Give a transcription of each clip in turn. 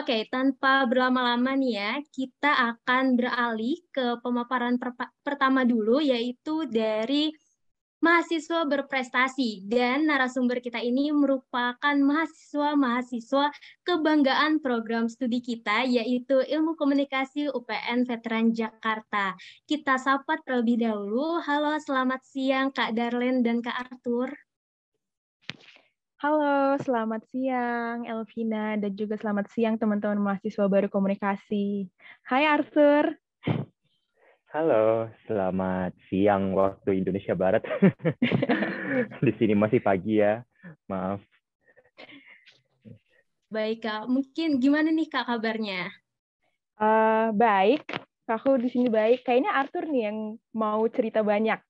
Oke, tanpa berlama-lama nih ya, kita akan beralih ke pemaparan pertama dulu, yaitu dari mahasiswa berprestasi. Dan narasumber kita ini merupakan mahasiswa-mahasiswa kebanggaan program studi kita, yaitu Ilmu Komunikasi UPN Veteran Jakarta. Kita sapa terlebih dahulu. Halo, selamat siang Kak Darlen dan Kak Arthur. Halo, selamat siang Elvina dan juga selamat siang teman-teman mahasiswa baru komunikasi. Hai Arthur. Halo, selamat siang waktu Indonesia Barat. Di sini masih pagi ya, maaf. Baik Kak, mungkin gimana nih Kak kabarnya? Baik, aku di sini baik. Kayaknya Arthur nih yang mau cerita banyak.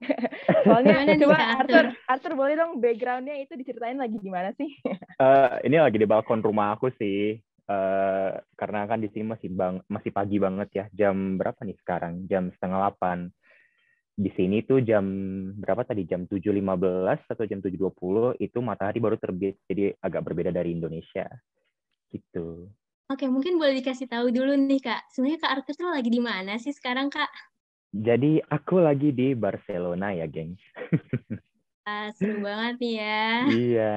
Soalnya Gimana nih coba Kak Arthur? Arthur boleh dong background-nya itu diceritain lagi gimana sih? Ini lagi di balkon rumah aku sih, karena kan di sini masih pagi banget ya. Jam berapa nih sekarang? Jam 7:30. Di sini tuh jam berapa tadi? Jam 7:15 atau jam 7:20 itu matahari baru terbit, jadi agak berbeda dari Indonesia. Gitu. Oke, mungkin boleh dikasih tahu dulu nih Kak. Sebenarnya Kak Arthur tuh lagi di mana sih sekarang Kak? Jadi aku lagi di Barcelona ya, gengs. Seru banget nih ya. Iya.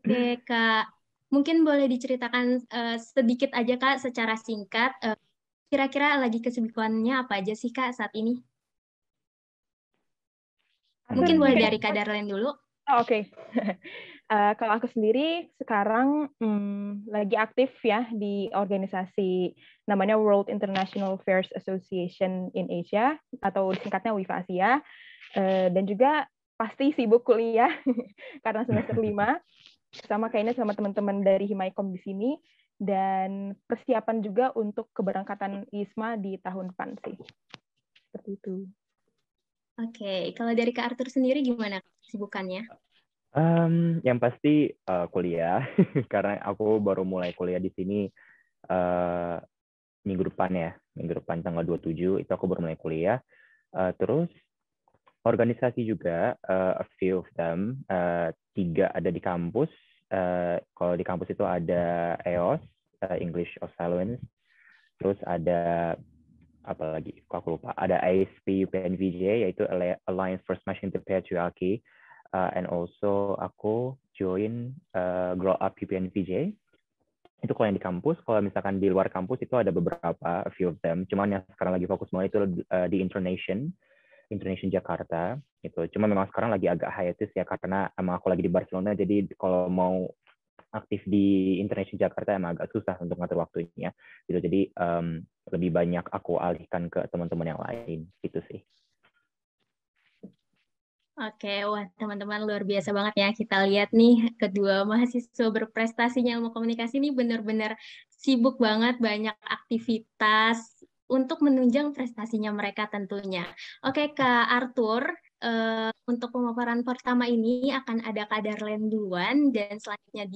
Oke Kak, mungkin boleh diceritakan sedikit aja Kak secara singkat. Kira-kira lagi kesibukannya apa aja sih Kak saat ini? Mungkin boleh dari Kak Darlen dulu. Oke. Kalau aku sendiri sekarang lagi aktif ya di organisasi namanya World International Affairs Association in Asia atau disingkatnya WIFA Asia. Dan juga pasti sibuk kuliah karena semester 5 sama kayaknya sama teman-teman dari Himaikom di sini dan persiapan juga untuk keberangkatan ISMA di tahun depan sih. Seperti itu. Oke, kalau dari Kak Arthur sendiri gimana kesibukannya? Yang pasti kuliah, karena aku baru mulai kuliah di sini minggu depan ya, minggu depan tanggal 27 itu aku baru mulai kuliah. Terus organisasi juga, a few of them, 3 ada di kampus. Kalau di kampus itu ada EOS, English of Silence, terus ada apa lagi? Aku lupa. Ada ISP UPNVJ, yaitu Alliance for Smashing the Patriarchy. And also aku join Grow Up UPNVJ. Itu kalau yang di kampus. Kalau misalkan di luar kampus itu ada beberapa, a few of them. Cuman yang sekarang lagi fokus semua itu di Internation Jakarta. Gitu. Cuma memang sekarang lagi agak hiatus ya karena emang aku lagi di Barcelona. Jadi kalau mau aktif di Internation Jakarta emang agak susah untuk ngatur waktunya. Gitu. Jadi lebih banyak aku alihkan ke teman-teman yang lain. Gitu sih. Oke, wah teman-teman luar biasa banget ya. Kita lihat nih kedua mahasiswa berprestasinya ilmu komunikasi ini benar-benar sibuk banget, banyak aktivitas untuk menunjang prestasinya mereka tentunya. Oke, Kak Arthur, untuk pemaparan pertama ini akan ada Kak Darlen duluan dan selanjutnya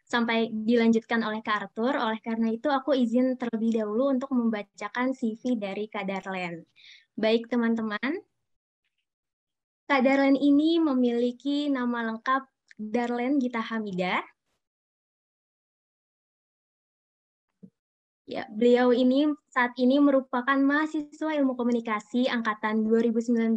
sampai dilanjutkan oleh Kak Arthur. Oleh karena itu aku izin terlebih dahulu untuk membacakan CV dari Kak Darlen. Baik teman-teman. Kak Darlen ini memiliki nama lengkap Darlen Gita Hamidah. Ya, beliau ini saat ini merupakan mahasiswa Ilmu Komunikasi angkatan 2019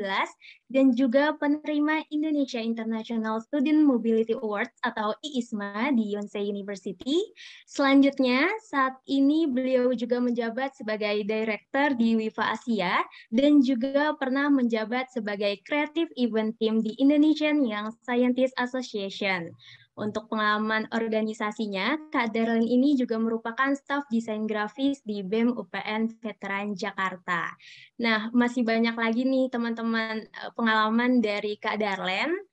dan juga penerima Indonesia International Student Mobility Awards atau IISMA di Yonsei University. Selanjutnya, saat ini beliau juga menjabat sebagai Director di WIFA Asia dan juga pernah menjabat sebagai Creative Event Team di Indonesian Young Scientist Association. Untuk pengalaman organisasinya, Kak Darlene ini juga merupakan staf desain grafis di BEM UPN Veteran Jakarta. Nah, masih banyak lagi nih teman-teman pengalaman dari Kak Darlene.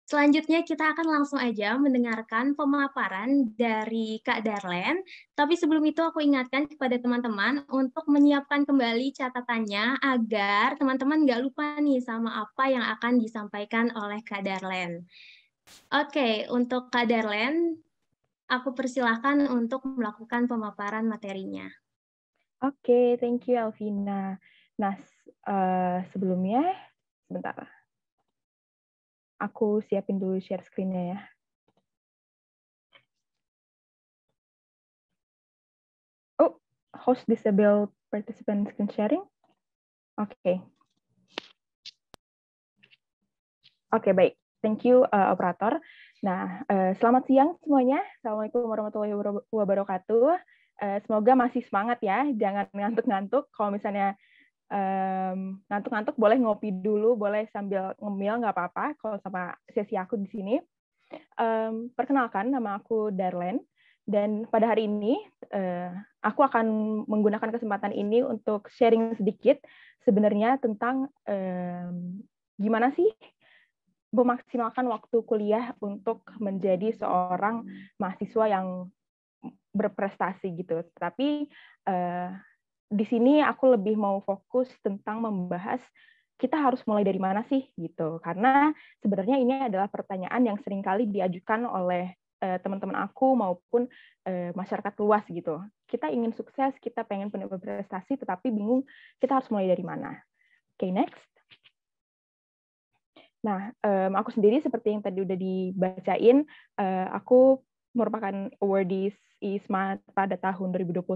Selanjutnya kita akan langsung aja mendengarkan pemaparan dari Kak Darlen. Tapi sebelum itu aku ingatkan kepada teman-teman untuk menyiapkan kembali catatannya agar teman-teman nggak lupa nih sama apa yang akan disampaikan oleh Kak Darlen. Oke, untuk Kak Darlen, aku persilahkan untuk melakukan pemaparan materinya. Oke, thank you Alvina. Nah, sebelumnya, sebentar. Aku siapin dulu share screen-nya ya. host disabled participants can sharing? Oke. Oke, baik. Thank you, operator. Nah, selamat siang semuanya. Assalamualaikum warahmatullahi wabarakatuh. Semoga masih semangat ya, jangan ngantuk-ngantuk. Kalau misalnya ngantuk-ngantuk, boleh ngopi dulu, boleh sambil ngemil, nggak apa-apa kalau sama sesi aku di sini. Perkenalkan, nama aku Darlene, dan pada hari ini aku akan menggunakan kesempatan ini untuk sharing sedikit sebenarnya tentang gimana sih memaksimalkan waktu kuliah untuk menjadi seorang mahasiswa yang berprestasi gitu. Tapi di sini aku lebih mau fokus tentang membahas kita harus mulai dari mana sih gitu. Karena sebenarnya ini adalah pertanyaan yang seringkali diajukan oleh teman-teman aku maupun masyarakat luas gitu. Kita ingin sukses, kita pengen berprestasi, tetapi bingung kita harus mulai dari mana. Oke, next. Nah, aku sendiri seperti yang tadi udah dibacain, aku merupakan awardees ISMA pada tahun 2021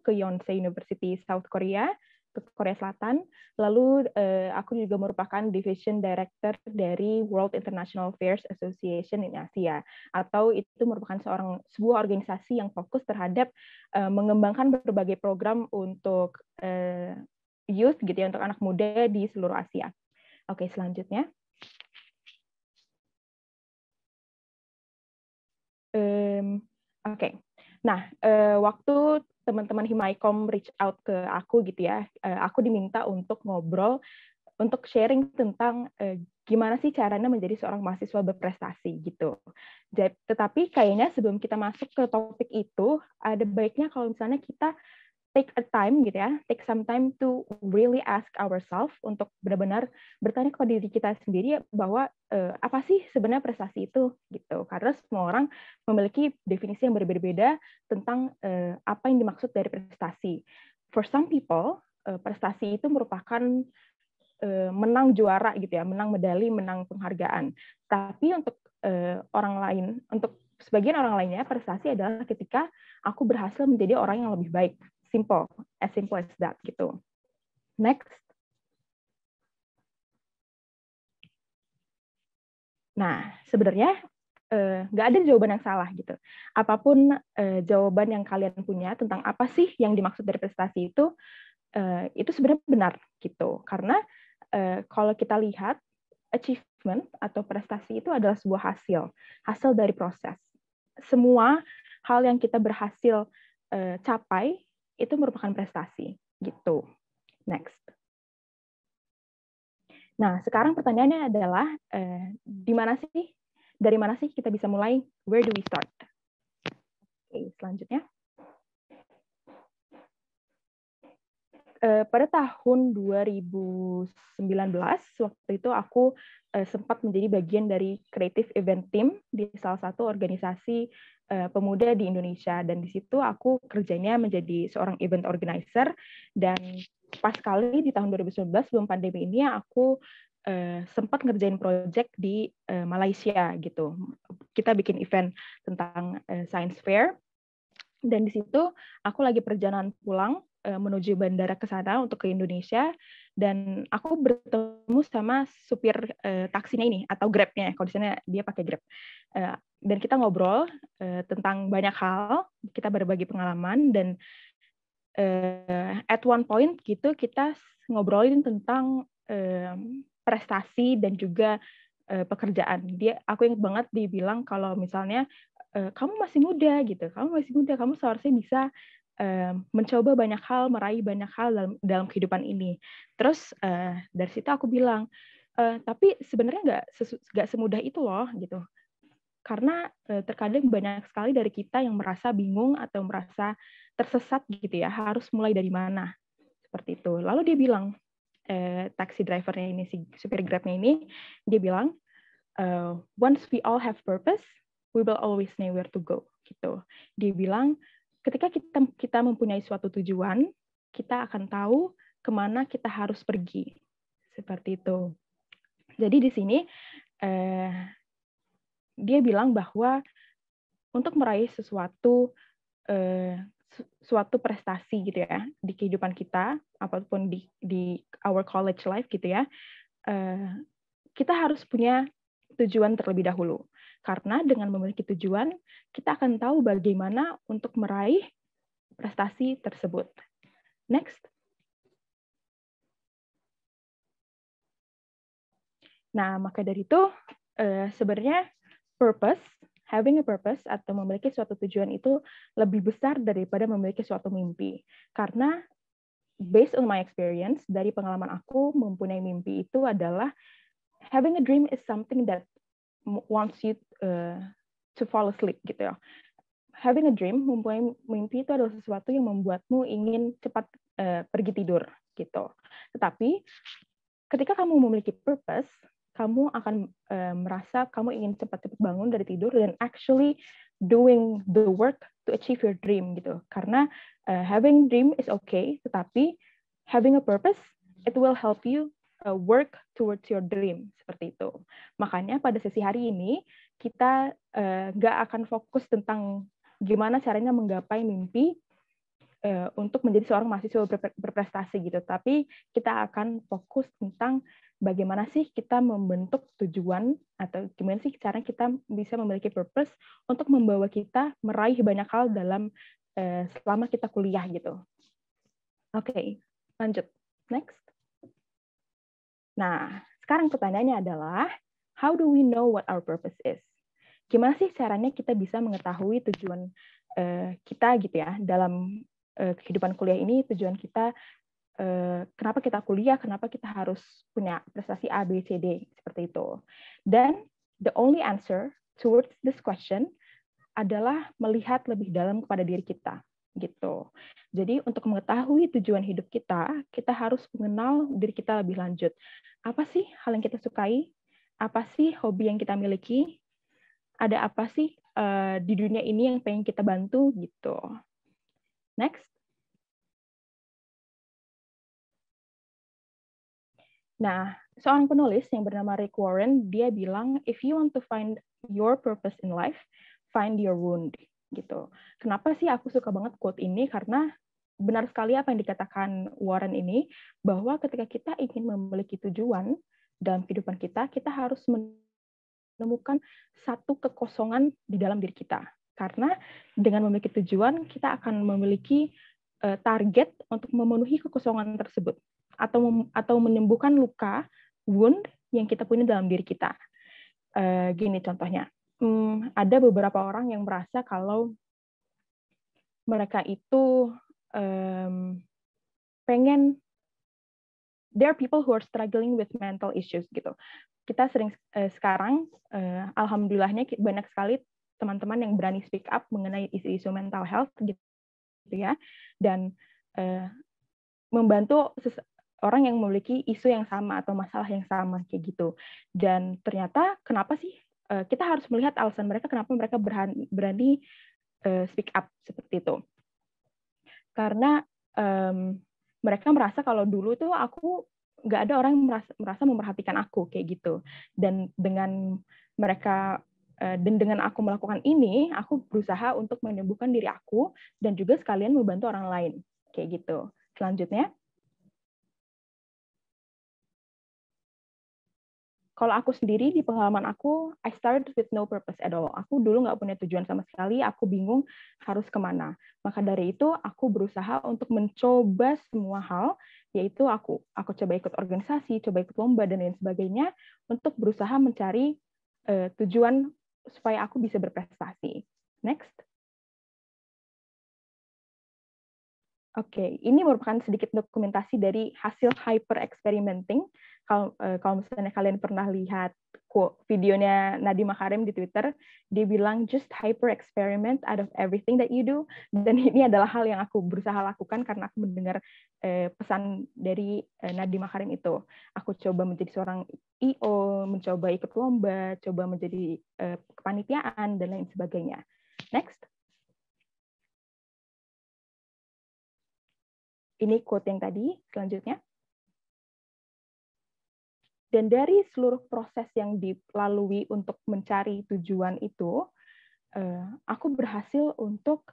ke Yonsei University South Korea, ke Korea Selatan. Lalu aku juga merupakan Division Director dari World International Affairs Association in Asia, atau itu merupakan sebuah organisasi yang fokus terhadap mengembangkan berbagai program untuk youth gitu ya, untuk anak muda di seluruh Asia. Oke, selanjutnya. Oke. Nah, waktu teman-teman Himaikom reach out ke aku gitu ya, aku diminta untuk ngobrol, untuk sharing tentang gimana sih caranya menjadi seorang mahasiswa berprestasi gitu. Tetapi kayaknya sebelum kita masuk ke topik itu, ada baiknya kalau misalnya kita take some time to really ask ourselves, untuk benar-benar bertanya kepada diri kita sendiri bahwa apa sih sebenarnya prestasi itu gitu. Karena semua orang memiliki definisi yang berbeda-beda tentang apa yang dimaksud dari prestasi. For some people, prestasi itu merupakan menang juara gitu ya, menang medali, menang penghargaan. Tapi untuk orang lain, untuk sebagian orang lainnya, prestasi adalah ketika aku berhasil menjadi orang yang lebih baik. Simple as that gitu. Next. Nah, sebenarnya nggak ada jawaban yang salah gitu. Apapun jawaban yang kalian punya tentang apa sih yang dimaksud dari prestasi itu sebenarnya benar gitu. Karena kalau kita lihat achievement atau prestasi itu adalah sebuah hasil dari proses. Semua hal yang kita berhasil capai itu merupakan prestasi gitu. Next. Nah, sekarang pertanyaannya adalah dari mana sih kita bisa mulai? Where do we start? Oke, selanjutnya. Pada tahun 2019, waktu itu aku sempat menjadi bagian dari creative event team di salah satu organisasi pemuda di Indonesia, dan di situ aku kerjanya menjadi seorang event organizer. Dan pas kali di tahun 2019 sebelum pandemi ini aku sempat ngerjain project di Malaysia gitu. Kita bikin event tentang science fair, dan di situ aku lagi perjalanan pulang menuju bandara ke sana untuk ke Indonesia, dan aku bertemu sama supir taksinya ini atau Grab-nya. Kalau di sana dia pakai Grab. Dan kita ngobrol tentang banyak hal, kita berbagi pengalaman, dan at one point gitu kita ngobrolin tentang prestasi dan juga pekerjaan. Aku ingat banget dia bilang kalau misalnya kamu masih muda gitu, kamu seharusnya bisa mencoba banyak hal, meraih banyak hal dalam kehidupan ini. Terus dari situ aku bilang, tapi sebenarnya nggak semudah itu loh gitu. Karena terkadang banyak sekali dari kita yang merasa bingung atau merasa tersesat gitu ya, harus mulai dari mana, seperti itu. Lalu dia bilang, taxi drivernya ini, si supir Grabnya ini, dia bilang, once we all have purpose, we will always know where to go. Gitu. Dia bilang, ketika kita mempunyai suatu tujuan, kita akan tahu kemana kita harus pergi. Seperti itu. Jadi di sini dia bilang bahwa untuk meraih sesuatu suatu prestasi gitu ya di kehidupan kita, apapun di our college life gitu ya, kita harus punya tujuan terlebih dahulu. Karena dengan memiliki tujuan, kita akan tahu bagaimana untuk meraih prestasi tersebut. Next. Nah, maka dari itu, sebenarnya having a purpose atau memiliki suatu tujuan itu lebih besar daripada memiliki suatu mimpi. Karena based on my experience, dari pengalaman aku mempunyai mimpi itu adalah having a dream is something that wants you to fall asleep gitu ya. Having a dream, mempunyai mimpi itu adalah sesuatu yang membuatmu ingin cepat pergi tidur gitu. Tetapi ketika kamu memiliki purpose, kamu akan merasa kamu ingin cepat-cepat bangun dari tidur dan actually doing the work to achieve your dream gitu. Karena having dream is okay, tetapi having a purpose, it will help you work towards your dream, seperti itu. Makanya pada sesi hari ini kita nggak akan fokus tentang gimana caranya menggapai mimpi untuk menjadi seorang mahasiswa berprestasi gitu, tapi kita akan fokus tentang bagaimana sih kita membentuk tujuan atau gimana sih caranya kita bisa memiliki purpose untuk membawa kita meraih banyak hal dalam selama kita kuliah gitu. Oke, lanjut. Next. Nah, sekarang pertanyaannya adalah, how do we know what our purpose is? Gimana sih caranya kita bisa mengetahui tujuan kita gitu ya dalam kehidupan kuliah ini, tujuan kita, kenapa kita kuliah, kenapa kita harus punya prestasi A, B, C, D, seperti itu. Dan the only answer towards this question adalah melihat lebih dalam kepada diri kita, gitu. Jadi untuk mengetahui tujuan hidup kita, kita harus mengenal diri kita lebih lanjut. Apa sih hal yang kita sukai? Apa sih hobi yang kita miliki? Ada apa sih di dunia ini yang pengen kita bantu, gitu. Next. Nah, seorang penulis yang bernama Rick Warren, dia bilang, if you want to find your purpose in life, find your wound. Gitu. Kenapa sih aku suka banget quote ini? Karena benar sekali apa yang dikatakan Warren ini, bahwa ketika kita ingin memiliki tujuan dalam kehidupan kita, kita harus menemukan satu kekosongan di dalam diri kita. Karena dengan memiliki tujuan, kita akan memiliki target untuk memenuhi kekosongan tersebut atau menyembuhkan luka, wound yang kita punya dalam diri kita. Gini contohnya, ada beberapa orang yang merasa kalau mereka itu pengen, there are people who are struggling with mental issues gitu. Kita sering sekarang, alhamdulillahnya banyak sekali teman-teman yang berani speak up mengenai isu-isu mental health gitu ya, dan membantu orang yang memiliki isu yang sama atau masalah yang sama kayak gitu. Dan ternyata kenapa sih kita harus melihat alasan mereka kenapa mereka berani speak up seperti itu. Karena mereka merasa kalau dulu tuh aku nggak ada orang yang merasa memperhatikan aku kayak gitu. Dan dengan mereka dan dengan aku melakukan ini, aku berusaha untuk menyembuhkan diri aku dan juga sekalian membantu orang lain kayak gitu. Selanjutnya, kalau aku sendiri di pengalaman aku, I started with no purpose at all. Aku dulu nggak punya tujuan sama sekali, aku bingung harus kemana. Maka dari itu, aku berusaha untuk mencoba semua hal, yaitu aku coba ikut organisasi, coba ikut lomba, dan lain sebagainya, untuk berusaha mencari tujuan supaya aku bisa berprestasi. Next. Oke, ini merupakan sedikit dokumentasi dari hasil hyper experimenting. Kalau misalnya kalian pernah lihat videonya Nadiem Makarim di Twitter, dia bilang just hyper experiment out of everything that you do. Dan ini adalah hal yang aku berusaha lakukan karena aku mendengar pesan dari Nadiem Makarim itu. Aku coba menjadi seorang IO, mencoba ikut lomba, coba menjadi kepanitiaan dan lain sebagainya. Next. Ini quote yang tadi, selanjutnya. Dan dari seluruh proses yang dilalui untuk mencari tujuan itu, aku berhasil untuk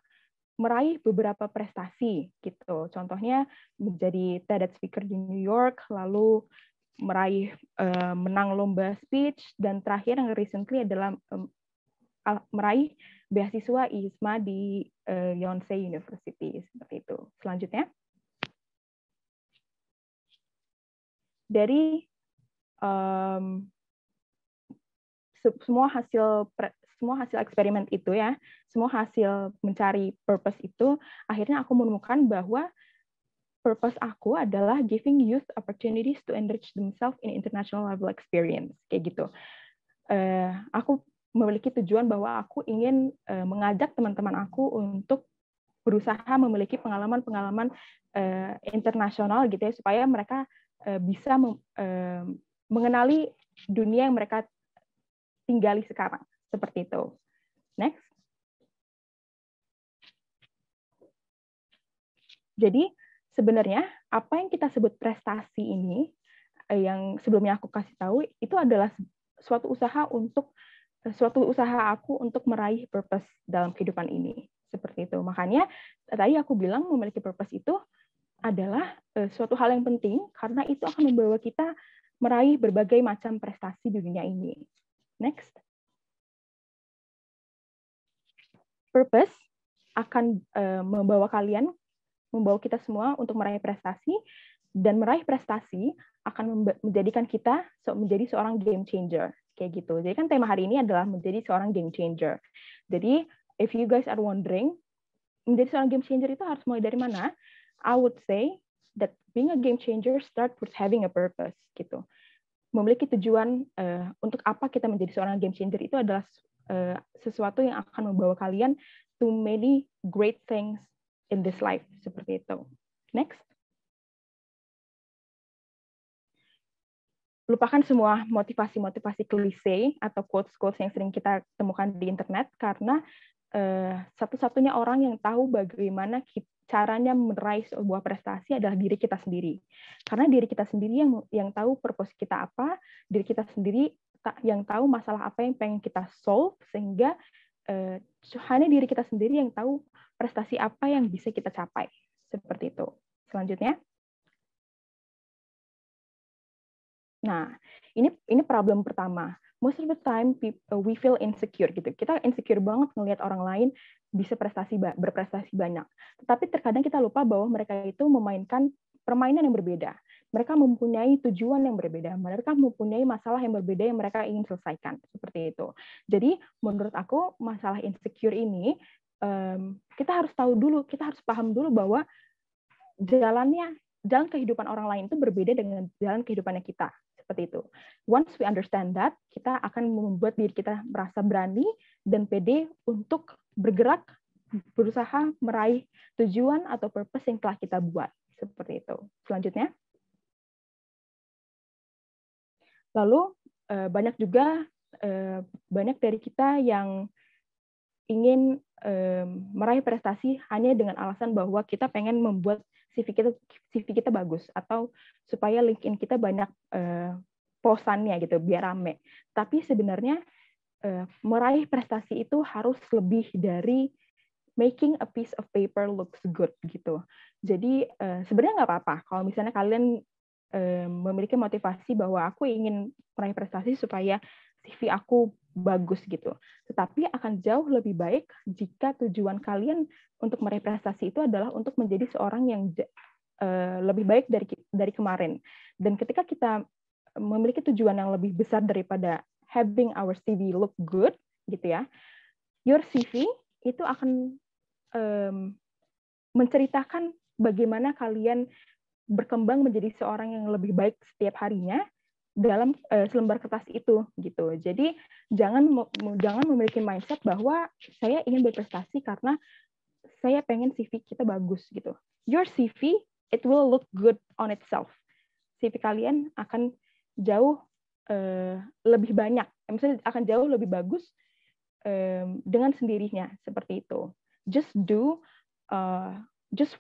meraih beberapa prestasi gitu. Contohnya menjadi TEDx speaker di New York, lalu menang lomba speech, dan terakhir yang recently adalah meraih beasiswa ISMA di Yonsei University seperti itu. Selanjutnya, dari semua hasil eksperimen itu ya, semua hasil mencari purpose itu, akhirnya aku menemukan bahwa purpose aku adalah giving youth opportunities to enrich themselves in international level experience, kayak gitu. Aku memiliki tujuan bahwa aku ingin mengajak teman-teman aku untuk berusaha memiliki pengalaman-pengalaman internasional gitu ya, supaya mereka bisa mengenali dunia yang mereka tinggali sekarang, seperti itu. Next. Jadi sebenarnya apa yang kita sebut prestasi ini, yang sebelumnya aku kasih tahu, itu adalah suatu usaha aku untuk meraih purpose dalam kehidupan ini, seperti itu. Makanya tadi aku bilang memiliki purpose itu adalah suatu hal yang penting karena itu akan membawa kita meraih berbagai macam prestasi di dunia ini. Next. Purpose akan membawa kita semua untuk meraih prestasi, dan meraih prestasi akan menjadikan kita menjadi seorang game changer, kayak gitu. Jadi kan tema hari ini adalah menjadi seorang game changer. Jadi if you guys are wondering, menjadi seorang game changer itu harus mulai dari mana? I would say that being a game changer start with having a purpose, gitu. Memiliki tujuan untuk apa kita menjadi seorang game changer itu adalah sesuatu yang akan membawa kalian to many great things in this life, seperti itu. Next. Lupakan semua motivasi-motivasi klise atau quotes-quotes yang sering kita temukan di internet, karena satu-satunya orang yang tahu bagaimana caranya meraih sebuah prestasi adalah diri kita sendiri. Karena diri kita sendiri yang tahu purpose kita apa, diri kita sendiri yang tahu masalah apa yang pengen kita solve, sehingga hanya diri kita sendiri yang tahu prestasi apa yang bisa kita capai. Seperti itu. Selanjutnya. Nah, ini problem pertama. Most of the time we feel insecure gitu. Kita insecure banget ngelihat orang lain bisa berprestasi banyak. Tetapi terkadang kita lupa bahwa mereka itu memainkan permainan yang berbeda. Mereka mempunyai tujuan yang berbeda. Mereka mempunyai masalah yang berbeda yang mereka ingin selesaikan. Seperti itu. Jadi menurut aku masalah insecure ini kita harus tahu dulu, kita harus paham dulu bahwa jalan kehidupan orang lain itu berbeda dengan jalan kehidupannya kita. Seperti itu. Once we understand that, kita akan membuat diri kita merasa berani dan pede untuk bergerak, berusaha meraih tujuan atau purpose yang telah kita buat. Seperti itu. Selanjutnya. Lalu, banyak dari kita yang ingin meraih prestasi hanya dengan alasan bahwa kita pengen membuat CV kita bagus, atau supaya LinkedIn kita banyak postannya gitu, biar rame. Tapi sebenarnya meraih prestasi itu harus lebih dari making a piece of paper looks good gitu. Jadi sebenarnya nggak apa-apa kalau misalnya kalian memiliki motivasi bahwa aku ingin meraih prestasi supaya CV aku bagus gitu. Tetapi akan jauh lebih baik jika tujuan kalian untuk meraih prestasi itu adalah untuk menjadi seorang yang lebih baik dari kemarin. Dan ketika kita memiliki tujuan yang lebih besar daripada having our CV look good, gitu ya, your CV itu akan menceritakan bagaimana kalian berkembang menjadi seorang yang lebih baik setiap harinya dalam selembar kertas itu, gitu. Jadi jangan memiliki mindset bahwa saya ingin berprestasi karena saya pengen CV kita bagus gitu. Your CV, it will look good on itself. CV kalian akan jauh lebih banyak, misalnya akan jauh lebih bagus dengan sendirinya, seperti itu. Just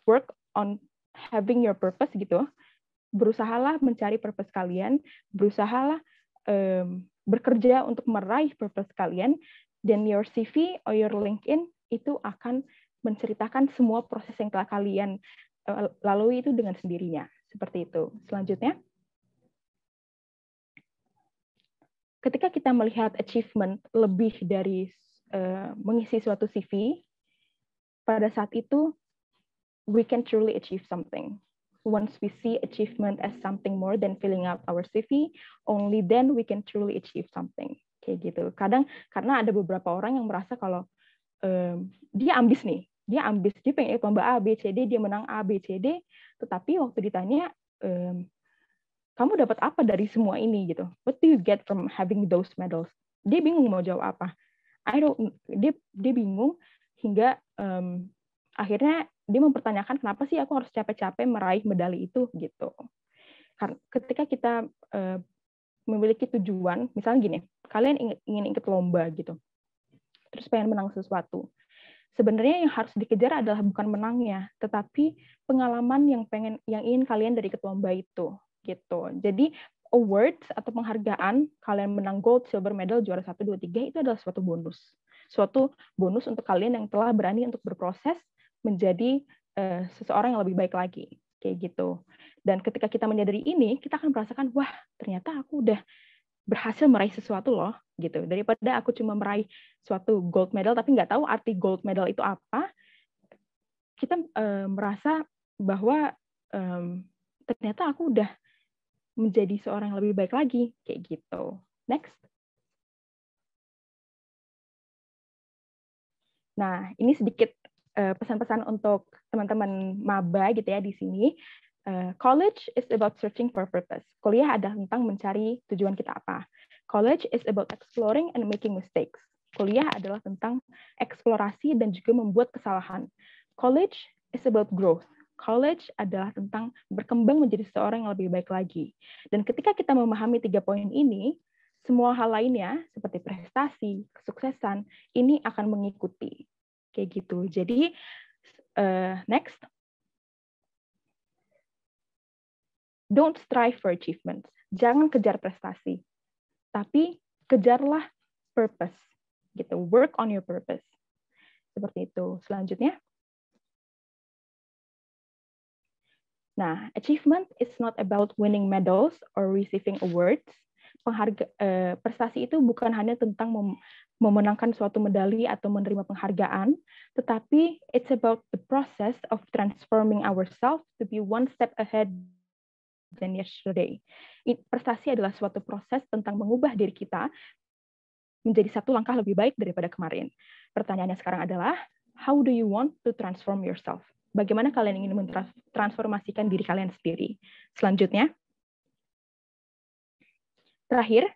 work on having your purpose gitu. Berusahalah mencari purpose kalian, berusahalah bekerja untuk meraih purpose kalian, dan your CV or your LinkedIn itu akan menceritakan semua proses yang telah kalian lalui itu dengan sendirinya. Seperti itu. Selanjutnya, ketika kita melihat achievement lebih dari mengisi suatu CV, pada saat itu we can truly achieve something. Once we see achievement as something more than filling out our CV, only then we can truly achieve something. Kayak gitu. Kadang karena ada beberapa orang yang merasa kalau dia ambis nih, dia pengen ikut lomba A, B, C, D, dia menang A, B, C, D, tetapi waktu ditanya, kamu dapat apa dari semua ini gitu? What do you get from having those medals? Dia bingung mau jawab apa. Dia bingung hingga akhirnya dia mempertanyakan kenapa sih aku harus capek-capek meraih medali itu gitu. Karena ketika kita memiliki tujuan, misalnya gini, kalian ingin ikut lomba gitu, terus pengen menang sesuatu. Sebenarnya yang harus dikejar adalah bukan menangnya, tetapi pengalaman yang ingin kalian dari ikut lomba itu gitu. Jadi awards atau penghargaan kalian menang gold, silver medal, juara 1, 2, 3 itu adalah suatu bonus. Suatu bonus untuk kalian yang telah berani untuk berproses menjadi seseorang yang lebih baik lagi, kayak gitu. Dan ketika kita menyadari ini, kita akan merasakan, wah, ternyata aku udah berhasil meraih sesuatu loh, gitu. Daripada aku cuma meraih suatu gold medal, tapi nggak tahu arti gold medal itu apa, kita merasa bahwa ternyata aku udah menjadi seorang yang lebih baik lagi, kayak gitu. Next. Nah, ini sedikit pesan-pesan untuk teman-teman maba gitu ya di sini. College is about searching for purpose. Kuliah adalah tentang mencari tujuan kita apa. College is about exploring and making mistakes. Kuliah adalah tentang eksplorasi dan juga membuat kesalahan. College is about growth. College adalah tentang berkembang menjadi seorang yang lebih baik lagi. Dan ketika kita memahami 3 poin ini, semua hal lainnya seperti prestasi, kesuksesan, ini akan mengikuti. Kayak gitu. Jadi, next. Don't strive for achievements. Jangan kejar prestasi. Tapi kejarlah purpose. Gitu. Work on your purpose. Seperti itu. Selanjutnya. Nah, achievement is not about winning medals or receiving awards. Prestasi itu bukan hanya tentang memenangkan suatu medali atau menerima penghargaan, tetapi it's about the process of transforming ourselves to be one step ahead than yesterday. Prestasi adalah suatu proses tentang mengubah diri kita menjadi satu langkah lebih baik daripada kemarin. Pertanyaannya sekarang adalah, how do you want to transform yourself? Bagaimana kalian ingin mentransformasikan diri kalian sendiri? Selanjutnya, terakhir,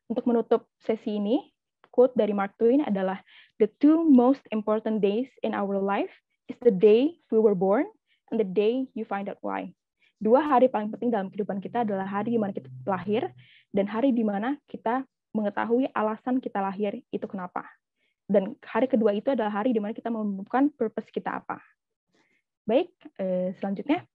untuk menutup sesi ini, quote dari Mark Twain adalah, the 2 most important days in our life is the day we were born and the day you find out why. 2 hari paling penting dalam kehidupan kita adalah hari di mana kita lahir dan hari di mana kita mengetahui alasan kita lahir itu kenapa. Dan hari kedua itu adalah hari di mana kita menemukan purpose kita apa. Baik, selanjutnya.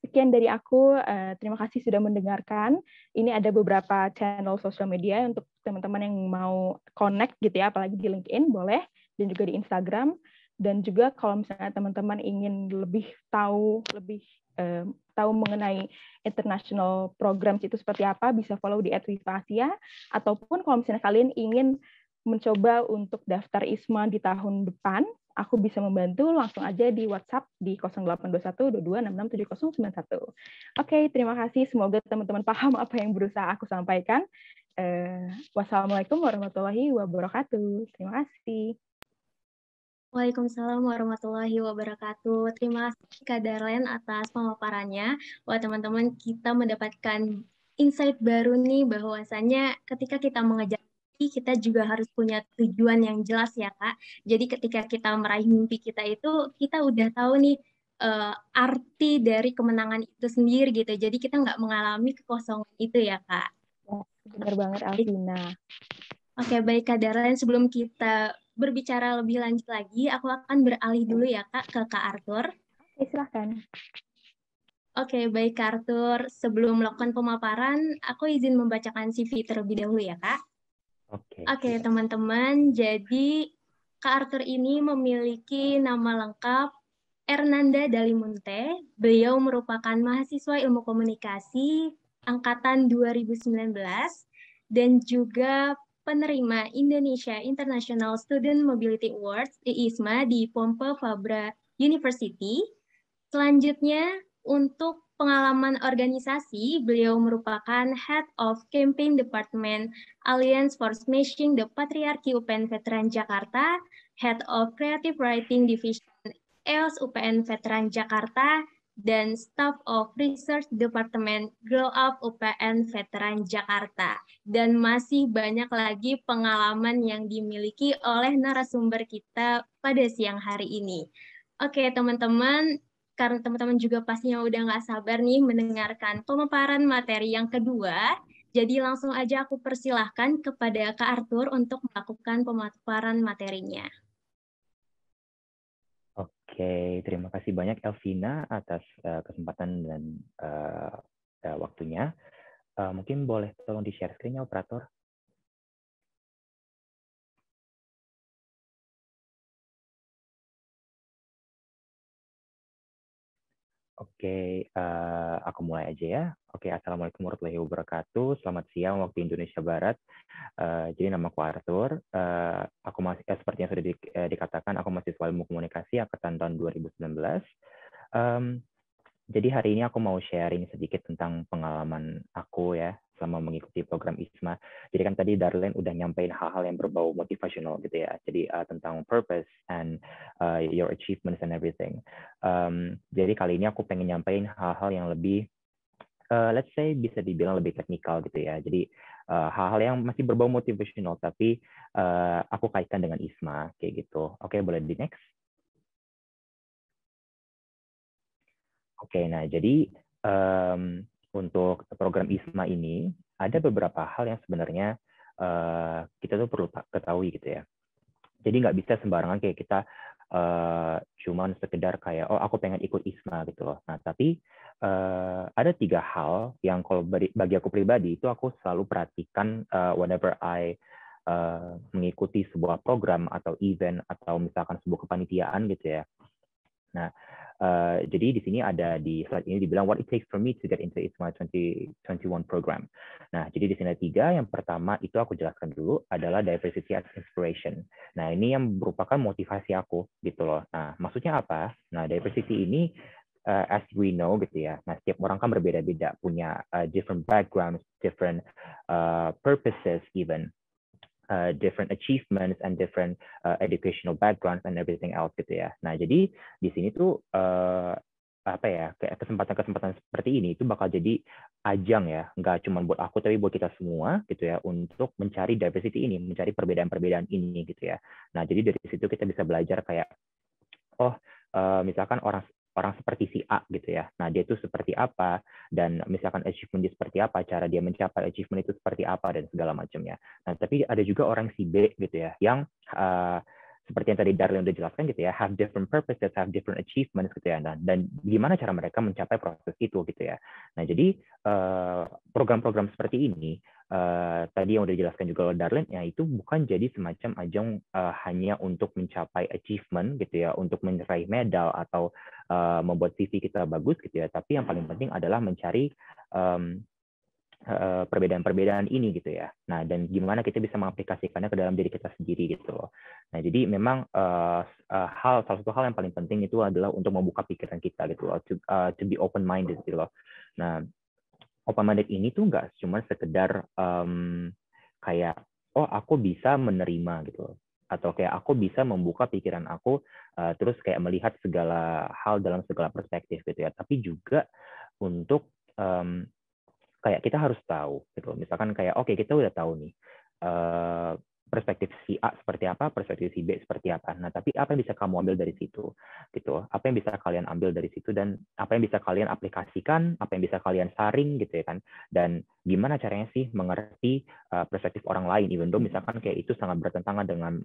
Sekian dari aku, terima kasih sudah mendengarkan. Ini ada beberapa channel sosial media untuk teman-teman yang mau connect gitu ya, apalagi di LinkedIn boleh, dan juga di Instagram. Dan juga kalau misalnya teman-teman ingin lebih tahu mengenai international programs itu seperti apa, bisa follow di @wifasia, ataupun kalau misalnya kalian ingin mencoba untuk daftar ISMA di tahun depan, aku bisa membantu, langsung aja di WhatsApp di 0821 22667091. Oke, terima kasih. Semoga teman-teman paham apa yang berusaha aku sampaikan. Wassalamualaikum warahmatullahi wabarakatuh. Terima kasih. Waalaikumsalam warahmatullahi wabarakatuh. Terima kasih Kak Darlen atas pemaparannya. Wah, teman-teman, kita mendapatkan insight baru nih bahwasannya ketika kita mengejar mimpi, kita juga harus punya tujuan yang jelas ya Kak. Jadi ketika kita meraih mimpi kita itu, kita udah tahu nih arti dari kemenangan itu sendiri gitu. Jadi kita nggak mengalami kekosongan itu ya Kak. Benar banget, Alvina. Oke, baik Kak Darlen. Sebelum kita berbicara lebih lanjut lagi, aku akan beralih dulu ya Kak ke Kak Arthur. Oke, silahkan. Oke, baik Kak Arthur. Sebelum melakukan pemaparan, aku izin membacakan CV terlebih dahulu ya Kak. Oke, teman-teman. Jadi Kak Arthur ini memiliki nama lengkap Ernanda Dalimunte. Beliau merupakan mahasiswa ilmu komunikasi angkatan 2019 dan juga penerima Indonesia International Student Mobility Awards (IISMA) di Pompeu Fabra University. Selanjutnya, untuk pengalaman organisasi, beliau merupakan Head of Campaign Department Alliance for Smashing the Patriarchy UPN Veteran Jakarta, Head of Creative Writing Division EOS UPN Veteran Jakarta, dan Staff of Research Department Grow Up UPN Veteran Jakarta. Dan masih banyak lagi pengalaman yang dimiliki oleh narasumber kita pada siang hari ini. Oke, teman-teman, karena teman-teman juga pastinya udah nggak sabar nih mendengarkan pemaparan materi yang kedua, jadi langsung aja aku persilahkan kepada Kak Arthur untuk melakukan pemaparan materinya. Oke, terima kasih banyak Elvina atas kesempatan dan waktunya. Mungkin boleh tolong di-share screen-nya, operator? Oke, aku mulai aja ya. Oke, Assalamualaikum warahmatullahi wabarakatuh. Selamat siang waktu Indonesia Barat. Jadi nama aku Arthur. Aku masih seperti yang sudah dikatakan, aku mahasiswa ilmu komunikasi angkatan tahun 2019. Jadi hari ini aku mau sharing sedikit tentang pengalaman aku ya selama mengikuti program ISMA. Jadi kan tadi Darlene udah nyampein hal-hal yang berbau motivational gitu ya. Jadi tentang purpose and your achievements and everything. Jadi kali ini aku pengen nyampein hal-hal yang lebih let's say bisa dibilang lebih teknikal gitu ya. Jadi hal-hal yang masih berbau motivational tapi aku kaitkan dengan ISMA kayak gitu. Oke, boleh di next. Oke, nah jadi untuk program ISMA ini ada beberapa hal yang sebenarnya kita tuh perlu ketahui gitu ya. Jadi nggak bisa sembarangan kayak kita cuman sekedar kayak oh aku pengen ikut ISMA gitu loh. Nah tapi ada 3 hal yang kalau bagi aku pribadi itu aku selalu perhatikan whenever I mengikuti sebuah program atau event atau misalkan sebuah kepanitiaan gitu ya. Nah, jadi di sini ada di slide ini dibilang what it takes for me to get into ISMA 2021 program. Nah, jadi di sini ada 3. Yang pertama itu aku jelaskan dulu adalah diversity as inspiration. Nah, ini yang merupakan motivasi aku gitu loh. Nah, maksudnya apa? Nah, diversity ini as we know gitu ya. Nah, setiap orang kan berbeda-beda, punya different backgrounds, different purposes even. Different achievements and different educational backgrounds and everything else gitu ya. Nah jadi di sini tuh apa ya kayak kesempatan-kesempatan seperti ini itu bakal jadi ajang ya, nggak cuma buat aku tapi buat kita semua gitu ya untuk mencari diversity ini, mencari perbedaan-perbedaan ini gitu ya. Nah jadi dari situ kita bisa belajar kayak oh misalkan orang seperti si A gitu ya. Nah, dia itu seperti apa dan misalkan achievement dia seperti apa, cara dia mencapai achievement itu seperti apa dan segala macamnya. Nah, tapi ada juga orang si B gitu ya yang seperti yang tadi Darlene udah jelaskan gitu ya, have different purposes, have different achievements gitu ya. Nah, dan gimana cara mereka mencapai proses itu gitu ya. Nah, jadi program-program seperti ini tadi yang udah dijelaskan juga oleh Darlene, ya itu bukan jadi semacam ajang hanya untuk mencapai achievement gitu ya, untuk meraih medal atau membuat CV kita bagus gitu ya, tapi yang paling penting adalah mencari perbedaan-perbedaan ini gitu ya. Nah, dan gimana kita bisa mengaplikasikannya ke dalam diri kita sendiri gitu loh. Nah, jadi memang salah satu hal yang paling penting itu adalah untuk membuka pikiran kita gitu loh, to be open minded gitu loh. Nah, open-minded ini tuh nggak cuma sekedar kayak, oh aku bisa menerima gitu, atau kayak aku bisa membuka pikiran aku, terus kayak melihat segala hal dalam segala perspektif gitu ya, tapi juga untuk kayak kita harus tahu gitu, misalkan kayak oke, kita udah tahu nih perspektif si A seperti apa, perspektif si B seperti apa. Nah, tapi apa yang bisa kamu ambil dari situ? Gitu. Apa yang bisa kalian ambil dari situ dan apa yang bisa kalian aplikasikan, apa yang bisa kalian saring gitu ya kan. Dan gimana caranya sih mengerti perspektif orang lain, even though misalkan kayak itu sangat bertentangan dengan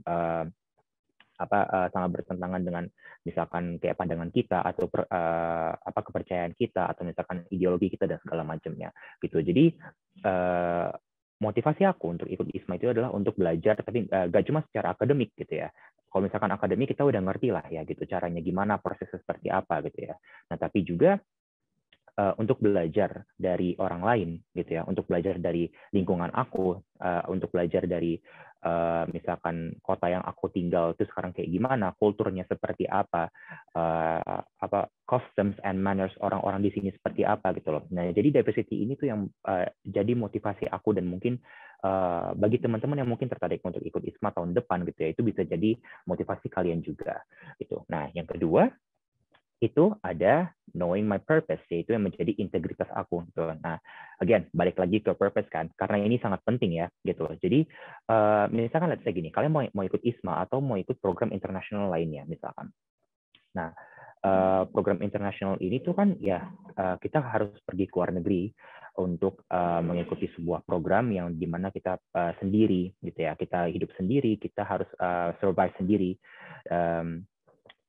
sangat bertentangan dengan misalkan kayak pandangan kita atau kepercayaan kita atau misalkan ideologi kita dan segala macamnya gitu. Jadi motivasi aku untuk ikut ISMA itu adalah untuk belajar, tapi gak cuma secara akademik gitu ya, kalau misalkan akademik kita udah ngerti lah ya gitu caranya gimana, prosesnya seperti apa gitu ya. Nah, tapi juga untuk belajar dari orang lain gitu ya, untuk belajar dari lingkungan aku, untuk belajar dari misalkan kota yang aku tinggal itu sekarang kayak gimana, kulturnya seperti apa, customs and manners orang-orang di sini seperti apa gitu loh. Nah, jadi diversity ini tuh yang jadi motivasi aku, dan mungkin bagi teman-teman yang mungkin tertarik untuk ikut ISMA tahun depan gitu ya, itu bisa jadi motivasi kalian juga gitu. Nah, yang kedua itu ada knowing my purpose, yaitu yang menjadi integritas aku. Gitu. Nah, again, balik lagi ke purpose kan, karena ini sangat penting ya, gitu. Jadi, misalkan let's say gini, kalian mau ikut ISMA atau mau ikut program internasional lainnya, misalkan. Nah, program internasional ini tuh kan ya kita harus pergi ke luar negeri untuk mengikuti sebuah program yang dimana kita sendiri, gitu ya. Kita hidup sendiri, kita harus survive sendiri.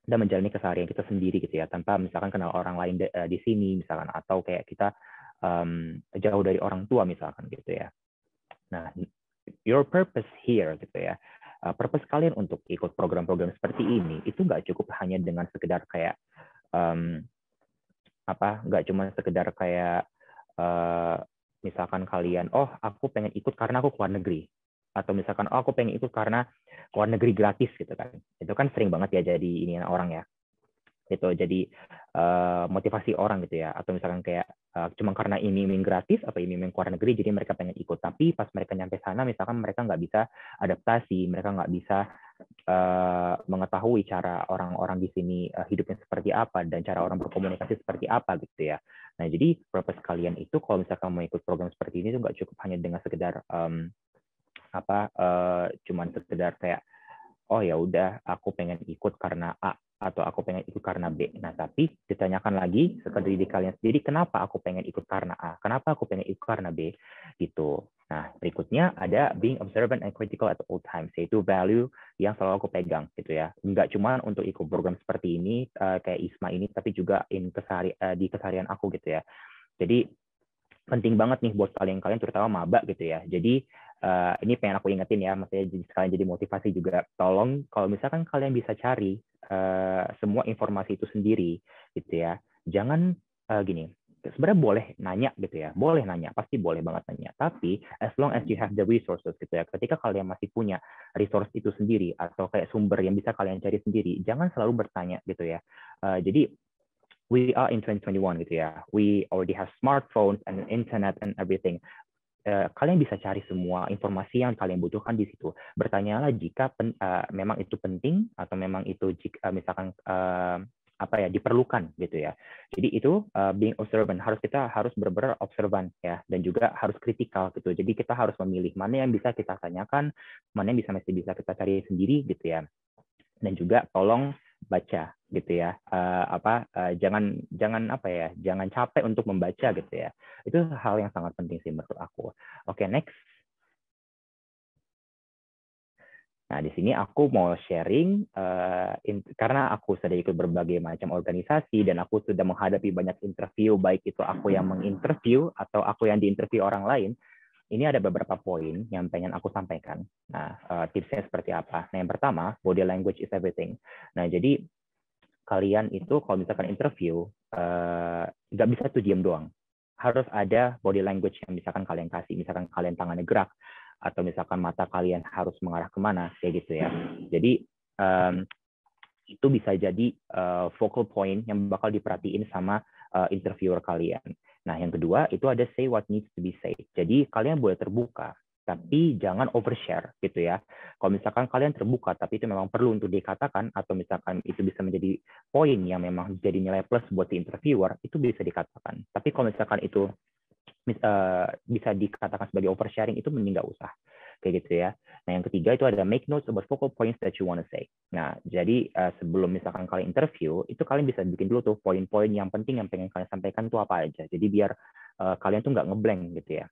Dan menjalani keseharian kita sendiri gitu ya, tanpa misalkan kenal orang lain di sini misalkan, atau kayak kita jauh dari orang tua misalkan gitu ya. Nah, your purpose here gitu ya, purpose kalian untuk ikut program-program seperti ini itu nggak cukup hanya dengan sekedar kayak nggak cuma sekedar kayak misalkan kalian, oh aku pengen ikut karena aku keluar negeri, atau misalkan oh aku pengen ikut karena keluar negeri gratis gitu kan. Itu kan sering banget ya jadi ini orang ya, itu jadi motivasi orang gitu ya, atau misalkan kayak cuma karena ini gratis atau ini keluar negeri jadi mereka pengen ikut, tapi pas mereka nyampe sana misalkan mereka nggak bisa adaptasi, mereka nggak bisa mengetahui cara orang-orang di sini hidupnya seperti apa dan cara orang berkomunikasi seperti apa gitu ya. Nah, jadi purpose kalian itu kalau misalkan mau ikut program seperti ini tuh nggak cukup hanya dengan sekedar cuman sekedar kayak oh ya udah aku pengen ikut karena A atau aku pengen ikut karena B. Nah, tapi ditanyakan lagi ke diri kalian sendiri, kenapa aku pengen ikut karena A? Kenapa aku pengen ikut karena B? Gitu. Nah, berikutnya ada being observant and critical at all times, yaitu value yang selalu aku pegang gitu ya. Nggak cuma untuk ikut program seperti ini kayak ISMA ini, tapi juga di keseharian aku gitu ya. Jadi penting banget nih buat kalian terutama maba gitu ya. Jadi ini pengen aku ingetin ya, maksudnya sekalian jadi motivasi juga. Tolong kalau misalkan kalian bisa cari semua informasi itu sendiri gitu ya. Jangan gini, sebenarnya boleh nanya gitu ya, boleh nanya, pasti boleh banget nanya. Tapi as long as you have the resources gitu ya, ketika kalian masih punya resource itu sendiri atau kayak sumber yang bisa kalian cari sendiri, jangan selalu bertanya gitu ya. Jadi we are in 2021 gitu ya. We already have smartphones and internet and everything. Kalian bisa cari semua informasi yang kalian butuhkan di situ. Bertanyalah jika memang itu penting atau memang itu misalkan diperlukan gitu ya. Jadi itu being observant, kita harus benar-benar observant ya, dan juga harus kritikal gitu. Jadi kita harus memilih mana yang bisa kita tanyakan, mana yang masih bisa kita cari sendiri gitu ya. Dan juga tolong baca gitu ya, jangan capek untuk membaca gitu ya. Itu hal yang sangat penting sih menurut aku. Oke, next. Nah, di sini aku mau sharing karena aku sudah ikut berbagai macam organisasi dan aku sudah menghadapi banyak interview, baik itu aku yang menginterview atau aku yang diinterview orang lain. Ini ada beberapa poin yang pengen aku sampaikan. Nah, tipsnya seperti apa? Nah, yang pertama, body language is everything. Nah, jadi kalian itu kalau misalkan interview, nggak bisa tuh diam doang. Harus ada body language yang misalkan kalian kasih. Misalkan kalian tangannya gerak, atau misalkan mata kalian harus mengarah kemana, kayak gitu ya. Jadi, itu bisa jadi focal point yang bakal diperhatiin sama interviewer kalian. Nah, yang kedua itu ada say what needs to be said. Jadi kalian boleh terbuka, tapi jangan overshare gitu ya. Kalau misalkan kalian terbuka, tapi itu memang perlu untuk dikatakan, atau misalkan itu bisa menjadi poin yang memang jadi nilai plus buat si interviewer, itu bisa dikatakan. Tapi kalau misalkan itu bisa dikatakan sebagai oversharing, itu mending nggak usah. Kayak gitu ya. Nah, yang ketiga itu ada make notes about focal points that you want to say. Nah, jadi sebelum misalkan kalian interview, itu kalian bisa bikin dulu tuh poin-poin yang penting yang pengen kalian sampaikan tuh apa aja. Jadi biar kalian tuh nggak ngeblank gitu ya.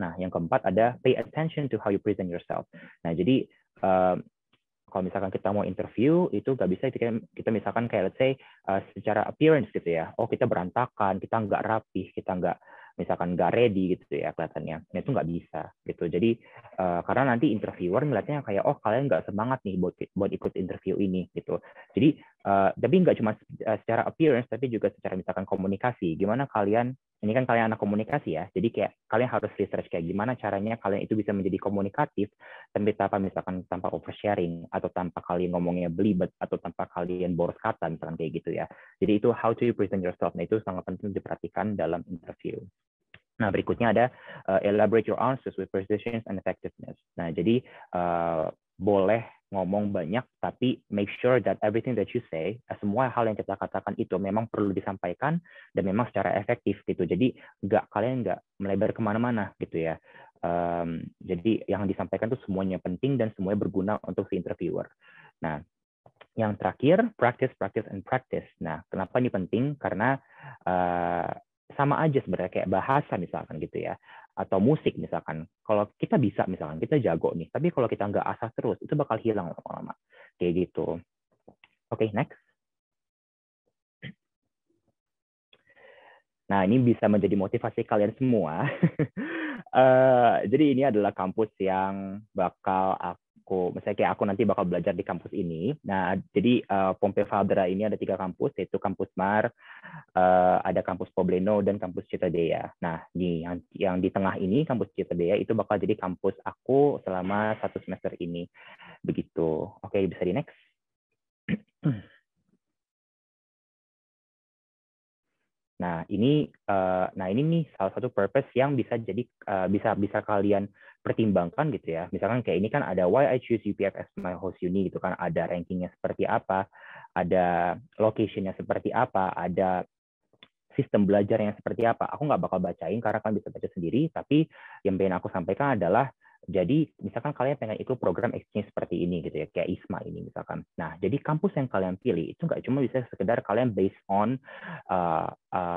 Nah, yang keempat ada pay attention to how you present yourself. Nah, jadi kalau misalkan kita mau interview, itu nggak bisa kita misalkan kayak let's say secara appearance gitu ya. Oh, kita berantakan, kita nggak rapih, kita nggak misalkan nggak ready gitu ya kelihatannya, nah itu nggak bisa gitu. Jadi karena nanti interviewer ngeliatnya kayak oh kalian nggak semangat nih buat ikut interview ini gitu. Jadi tapi nggak cuma secara appearance, tapi juga secara misalkan komunikasi. Gimana kalian, ini kan kalian anak komunikasi ya, jadi kayak kalian harus research kayak gimana caranya kalian itu bisa menjadi komunikatif, tapi tanpa oversharing, atau tanpa kalian ngomongnya belibet, atau tanpa kalian boros kata, misalkan kayak gitu ya. Jadi itu how to present yourself, nah itu sangat penting diperhatikan dalam interview. Nah, berikutnya ada elaborate your answers with precision and effectiveness. Nah, jadi boleh ngomong banyak, tapi make sure that everything that you say, semua hal yang kita katakan itu memang perlu disampaikan dan memang secara efektif gitu. Jadi kalian nggak melebar kemana-mana gitu ya. Jadi yang disampaikan itu semuanya penting dan semuanya berguna untuk si interviewer. Nah, yang terakhir, practice. Nah, kenapa ini penting? Karena sama aja sebenarnya kayak bahasa misalkan gitu ya, atau musik misalkan. Kalau kita bisa misalkan, kita jago nih, tapi kalau kita nggak asah terus, itu bakal hilang lama-lama. Kayak gitu. Oke, next. Nah, ini bisa menjadi motivasi kalian semua. Jadi ini adalah kampus yang bakal misalnya kayak aku nanti bakal belajar di kampus ini. Nah, jadi Pompeu Fabra ini ada 3 kampus, yaitu kampus MAR, ada kampus Pobleno, dan kampus Citadea. Nah, yang di tengah ini, kampus Citadea, itu bakal jadi kampus aku selama 1 semester ini. Begitu. Oke, bisa di next. Nah, ini nih salah satu purpose yang bisa jadi bisa kalian pertimbangkan gitu ya. Misalkan kayak ini kan ada why I choose UPF as my host uni gitu kan, ada rankingnya seperti apa, ada locationnya seperti apa, ada sistem belajarnya seperti apa. Aku nggak bakal bacain karena kalian bisa baca sendiri, tapi yang pengen aku sampaikan adalah jadi misalkan kalian pengen ikut program exchange seperti ini gitu ya, kayak ISMA ini misalkan. Nah, jadi kampus yang kalian pilih itu nggak cuma bisa sekedar kalian based on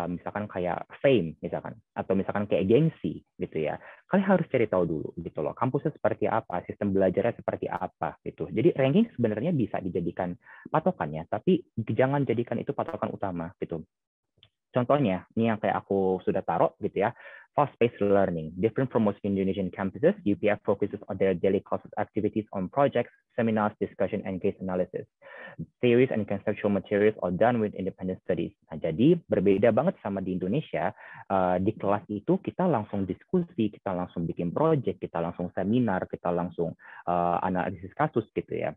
misalkan kayak fame misalkan, atau misalkan kayak gengsi gitu ya. Kalian harus cari tahu dulu gitu loh, kampusnya seperti apa, sistem belajarnya seperti apa gitu. Jadi ranking sebenarnya bisa dijadikan patokannya, tapi jangan jadikan itu patokan utama gitu. Contohnya, ini yang kayak aku sudah taruh gitu ya, fast-paced learning. Different from most Indonesian campuses, UPF focuses on their daily classes activities on projects, seminars, discussion, and case analysis. Theories and conceptual materials are done with independent studies. Nah, jadi berbeda banget sama di Indonesia, di kelas itu kita langsung diskusi, kita langsung bikin project, kita langsung seminar, kita langsung analisis kasus gitu ya.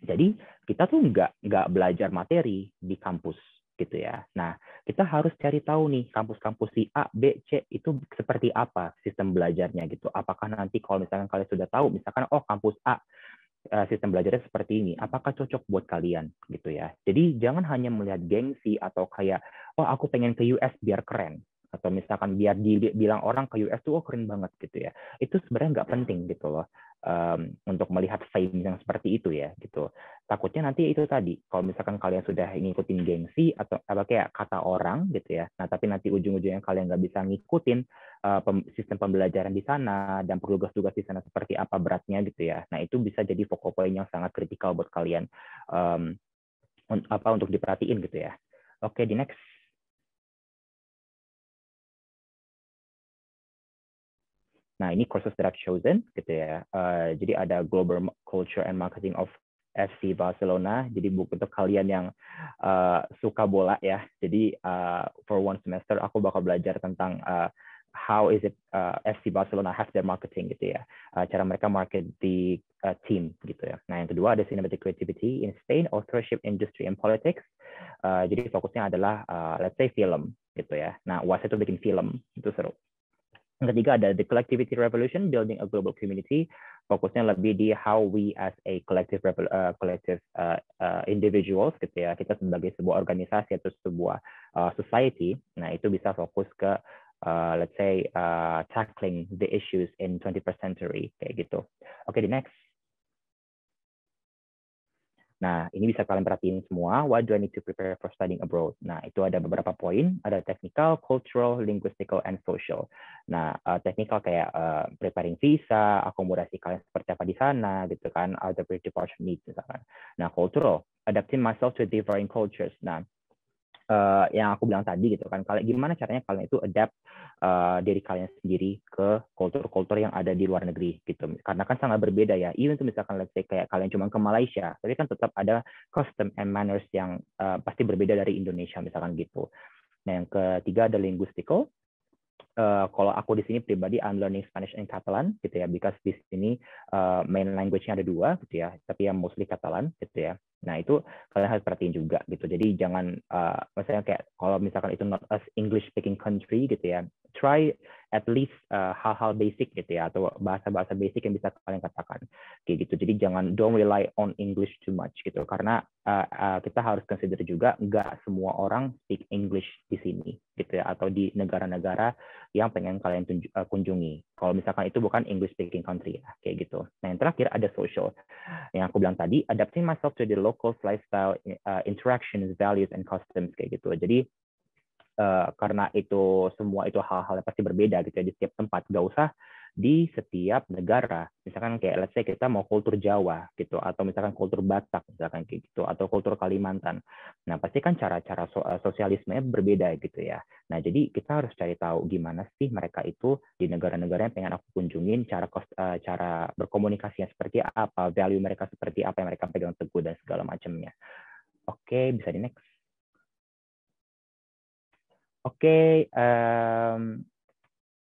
Jadi kita tuh nggak belajar materi di kampus gitu ya. Nah, kita harus cari tahu nih kampus-kampus si A, B, C itu seperti apa sistem belajarnya gitu. Apakah nanti kalau misalkan kalian sudah tahu, misalkan oh kampus A sistem belajarnya seperti ini, apakah cocok buat kalian gitu ya. Jadi jangan hanya melihat gengsi atau kayak oh aku pengen ke US biar keren, atau misalkan biar dibilang orang ke US tuh oh keren banget gitu ya. Itu sebenarnya nggak penting gitu loh. Untuk melihat fame yang seperti itu ya gitu. Takutnya nanti itu tadi kalau misalkan kalian sudah ngikutin gengsi atau apa kayak kata orang gitu ya, nah tapi nanti ujung-ujungnya kalian nggak bisa ngikutin sistem pembelajaran di sana dan tugas-tugas di sana seperti apa beratnya gitu ya. Nah itu bisa jadi focal point yang sangat kritikal buat kalian untuk diperhatiin gitu ya. Oke, di next. Nah, ini courses that I've chosen gitu ya. Jadi ada Global Culture and Marketing of FC Barcelona. Jadi buku untuk kalian yang suka bola ya. Jadi for 1 semester aku bakal belajar tentang how is it FC Barcelona have their marketing gitu ya. Cara mereka market di team gitu ya. Nah, yang kedua ada Cinematic Creativity in Spain, Authorship, Industry, and Politics. Jadi fokusnya adalah let's say film gitu ya. Nah, UAS itu bikin film, itu seru. Yang ketiga ada The Collectivity Revolution, Building a Global Community. Fokusnya lebih di how we as a collective individuals gitu ya, kita sebagai sebuah organisasi atau sebuah society. Nah itu bisa fokus ke let's say tackling the issues in 21st century kayak gitu. Oke, di next. Nah, ini bisa kalian perhatiin semua. What do I need to prepare for studying abroad? Nah, itu ada beberapa poin. Ada technical, cultural, linguistical, and social. Nah, technical kayak preparing visa, akomodasi kalian seperti apa di sana, gitu kan, other departure needs misalkan. Nah, cultural, adapting myself to differing cultures. Nah, yang aku bilang tadi gitu kan, gimana caranya kalian itu adapt diri kalian sendiri ke kultur-kultur yang ada di luar negeri gitu. Karena kan sangat berbeda ya. Even tuh misalkan let's say kayak kalian cuma ke Malaysia, tapi kan tetap ada custom and manners yang pasti berbeda dari Indonesia misalkan gitu. Nah, yang ketiga ada linguistical. Kalau aku di sini pribadi I'm learning Spanish and Catalan gitu ya, because di sini main language-nya ada 2 gitu ya, tapi yang mostly Catalan gitu ya. Nah, itu kalian harus perhatiin juga gitu. Jadi jangan misalnya kayak kalau misalkan itu not as English speaking country gitu ya, try at least hal-hal basic gitu ya, atau bahasa-bahasa basic yang bisa kalian katakan kayak gitu. Jadi jangan don't rely on English too much gitu, karena kita harus consider juga nggak semua orang speak English di sini gitu ya, atau di negara-negara yang pengen kalian kunjungi. Kalau misalkan itu bukan English speaking country ya, kayak gitu. Nah, yang terakhir ada social. Yang aku bilang tadi, adapting myself to the local lifestyle, interactions, values, and customs kayak gitu. Jadi karena itu semua itu hal-hal yang pasti berbeda gitu ya di setiap tempat, nggak usah di setiap negara. Misalkan kayak let's say kita mau kultur Jawa gitu, atau misalkan kultur Batak misalkan kayak gitu, atau kultur Kalimantan. Nah, pasti kan cara-cara sosialismenya berbeda gitu ya. Nah, jadi kita harus cari tahu gimana sih mereka itu di negara-negara yang pengen aku kunjungin, cara berkomunikasinya seperti apa, value mereka seperti apa yang mereka pegang teguh dan segala macamnya. Oke, bisa di next. Oke,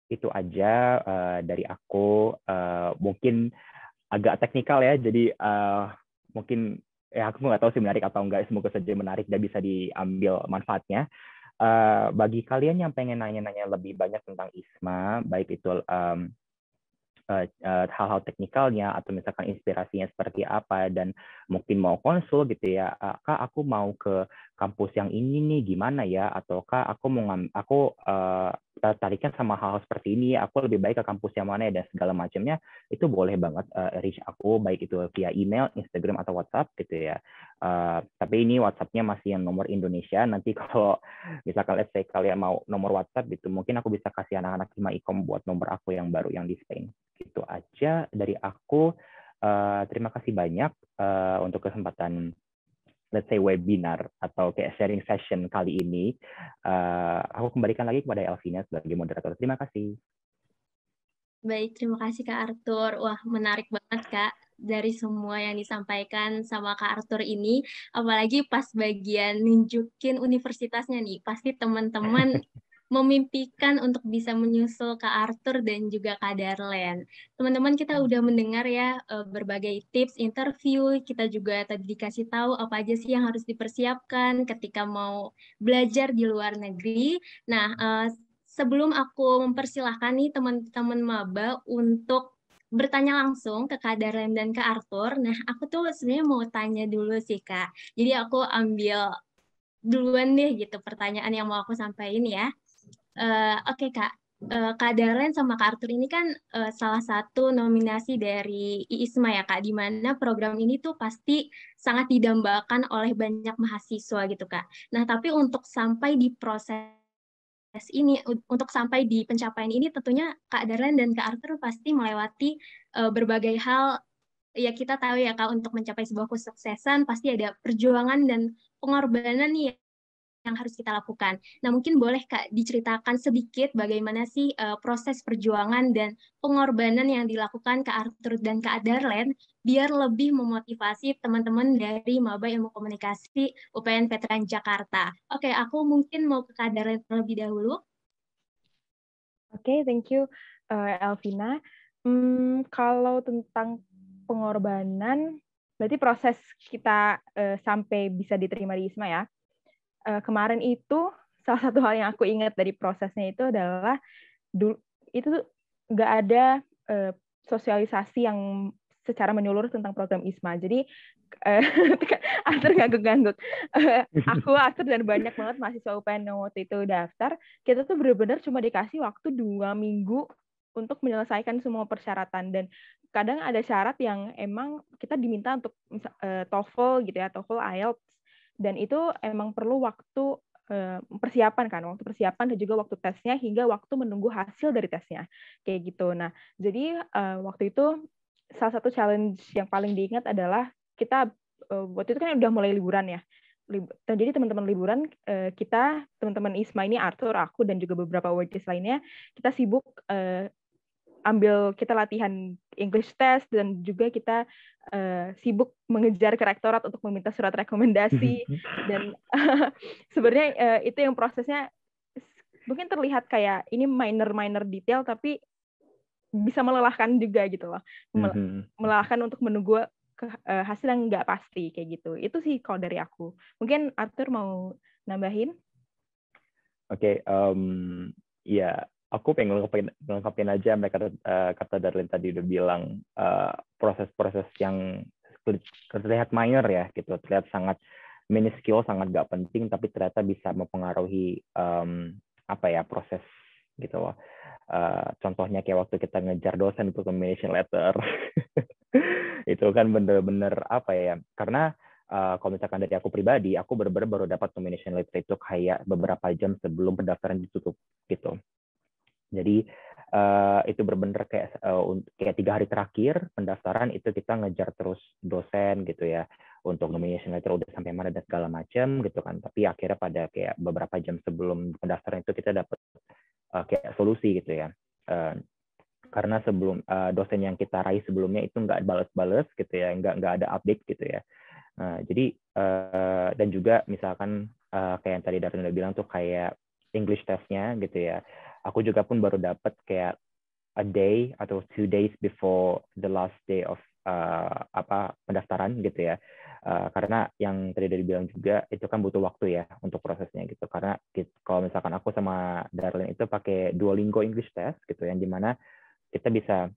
itu aja dari aku. Mungkin agak teknikal ya, jadi mungkin ya aku nggak tahu sih menarik atau enggak. Semoga saja menarik dan bisa diambil manfaatnya. Bagi kalian yang pengen nanya-nanya lebih banyak tentang ISMA, baik itu hal-hal teknikalnya atau misalkan inspirasinya seperti apa, dan mungkin mau konsul gitu ya, Kak aku mau ke kampus yang ini nih gimana ya, atau Kak aku tertariknya sama hal seperti ini, aku lebih baik ke kampus yang mana ya, dan segala macamnya, itu boleh banget reach aku baik itu via email, Instagram atau WhatsApp gitu ya. Tapi ini WhatsApp-nya masih yang nomor Indonesia. Nanti kalau misalkan let's say kalian mau nomor WhatsApp gitu, mungkin aku bisa kasih anak-anak Hima Ikom buat nomor aku yang baru yang di Spain. Gitu aja dari aku. Terima kasih banyak untuk kesempatan let's say webinar atau kayak sharing session kali ini. Aku kembalikan lagi kepada Elvina sebagai moderator. Terima kasih. Baik, terima kasih Kak Arthur. Wah, menarik banget Kak dari semua yang disampaikan sama Kak Arthur ini. Apalagi pas bagian nunjukin universitasnya nih. Pasti teman-teman memimpikan untuk bisa menyusul Kak Arthur dan juga Kak Darlen. Teman-teman, kita udah mendengar ya berbagai tips interview. Kita juga tadi dikasih tahu apa aja sih yang harus dipersiapkan ketika mau belajar di luar negeri. Nah, sebelum aku mempersilahkan nih teman-teman maba untuk bertanya langsung ke Kak Darlen dan Kak Arthur. Nah, aku tuh sebenarnya mau tanya dulu sih, Kak. Jadi aku ambil duluan deh gitu pertanyaan yang mau aku sampaikan ya. Oke, Kak. Kak Darlen sama Kak Arthur ini kan salah satu nominasi dari IISMA ya, Kak, di mana program ini tuh pasti sangat didambakan oleh banyak mahasiswa gitu, Kak. Nah, tapi untuk sampai di proses ini, untuk sampai di pencapaian ini tentunya Kak Darlan dan Kak Arthur pasti melewati berbagai hal. Ya kita tahu ya Kak, untuk mencapai sebuah kesuksesan pasti ada perjuangan dan pengorbanan nih yang harus kita lakukan. Nah, mungkin boleh Kak diceritakan sedikit bagaimana sih proses perjuangan dan pengorbanan yang dilakukan Kak Arthur dan Kak Darlen biar lebih memotivasi teman-teman dari Maba Ilmu Komunikasi UPN Veteran Jakarta. Oke, aku mungkin mau ke Kak Darlen terlebih dahulu. Oke, thank you, Elvina. Kalau tentang pengorbanan, berarti proses kita sampai bisa diterima di ISMA ya. Kemarin itu salah satu hal yang aku ingat dari prosesnya itu adalah itu nggak ada sosialisasi yang secara menyeluruh tentang program ISMA. Jadi Arthur ngangguk-ngangguk. Arthur dan banyak banget mahasiswa UPN yang waktu itu daftar, kita tuh benar-benar cuma dikasih waktu 2 minggu untuk menyelesaikan semua persyaratan, dan kadang ada syarat yang emang kita diminta untuk TOEFL gitu ya, TOEFL IELTS, dan itu emang perlu waktu persiapan kan, waktu persiapan dan juga waktu tesnya hingga waktu menunggu hasil dari tesnya kayak gitu. Nah, jadi waktu itu salah satu challenge yang paling diingat adalah kita waktu itu kan udah mulai liburan ya. jadi teman-teman liburan, kita, teman-teman ISMA ini, Arthur, aku, dan juga beberapa workers lainnya, kita sibuk kita latihan English test, dan juga kita sibuk mengejar ke rektorat untuk meminta surat rekomendasi. Dan sebenarnya itu yang prosesnya mungkin terlihat kayak ini minor detail, tapi bisa melelahkan juga gitu loh. Melelahkan untuk menunggu hasil yang nggak pasti kayak gitu. Itu sih kalau dari aku. Mungkin Arthur mau nambahin? Oke, ya aku pengen lengkapin aja mereka kata Darlene tadi udah bilang proses-proses yang terlihat minor ya gitu, terlihat sangat minuscule, sangat nggak penting, tapi ternyata bisa mempengaruhi proses gitu loh. Contohnya kayak waktu kita ngejar dosen untuk nomination letter. Itu kan bener-bener karena kalau misalkan dari aku pribadi, aku bener-bener baru dapat nomination letter itu kayak beberapa jam sebelum pendaftaran ditutup gitu. Jadi itu bener-bener kayak 3 hari terakhir pendaftaran itu kita ngejar terus dosen gitu ya, untuk nomination letter udah sampai mana dan segala macam gitu kan. Tapi akhirnya pada kayak beberapa jam sebelum pendaftaran itu kita dapat kayak solusi gitu ya. Karena sebelum dosen yang kita raih sebelumnya itu nggak balas-balas gitu ya, nggak ada update gitu ya. Jadi dan juga misalkan kayak yang tadi Darren udah bilang tuh kayak English testnya gitu ya, aku juga pun baru dapat kayak a day atau 2 days before the last day of pendaftaran gitu ya. Karena yang tadi udah dibilang juga itu kan butuh waktu ya untuk prosesnya gitu. Karena kalau misalkan aku sama Darren itu pakai Duolingo English test gitu, yang dimana kita bisa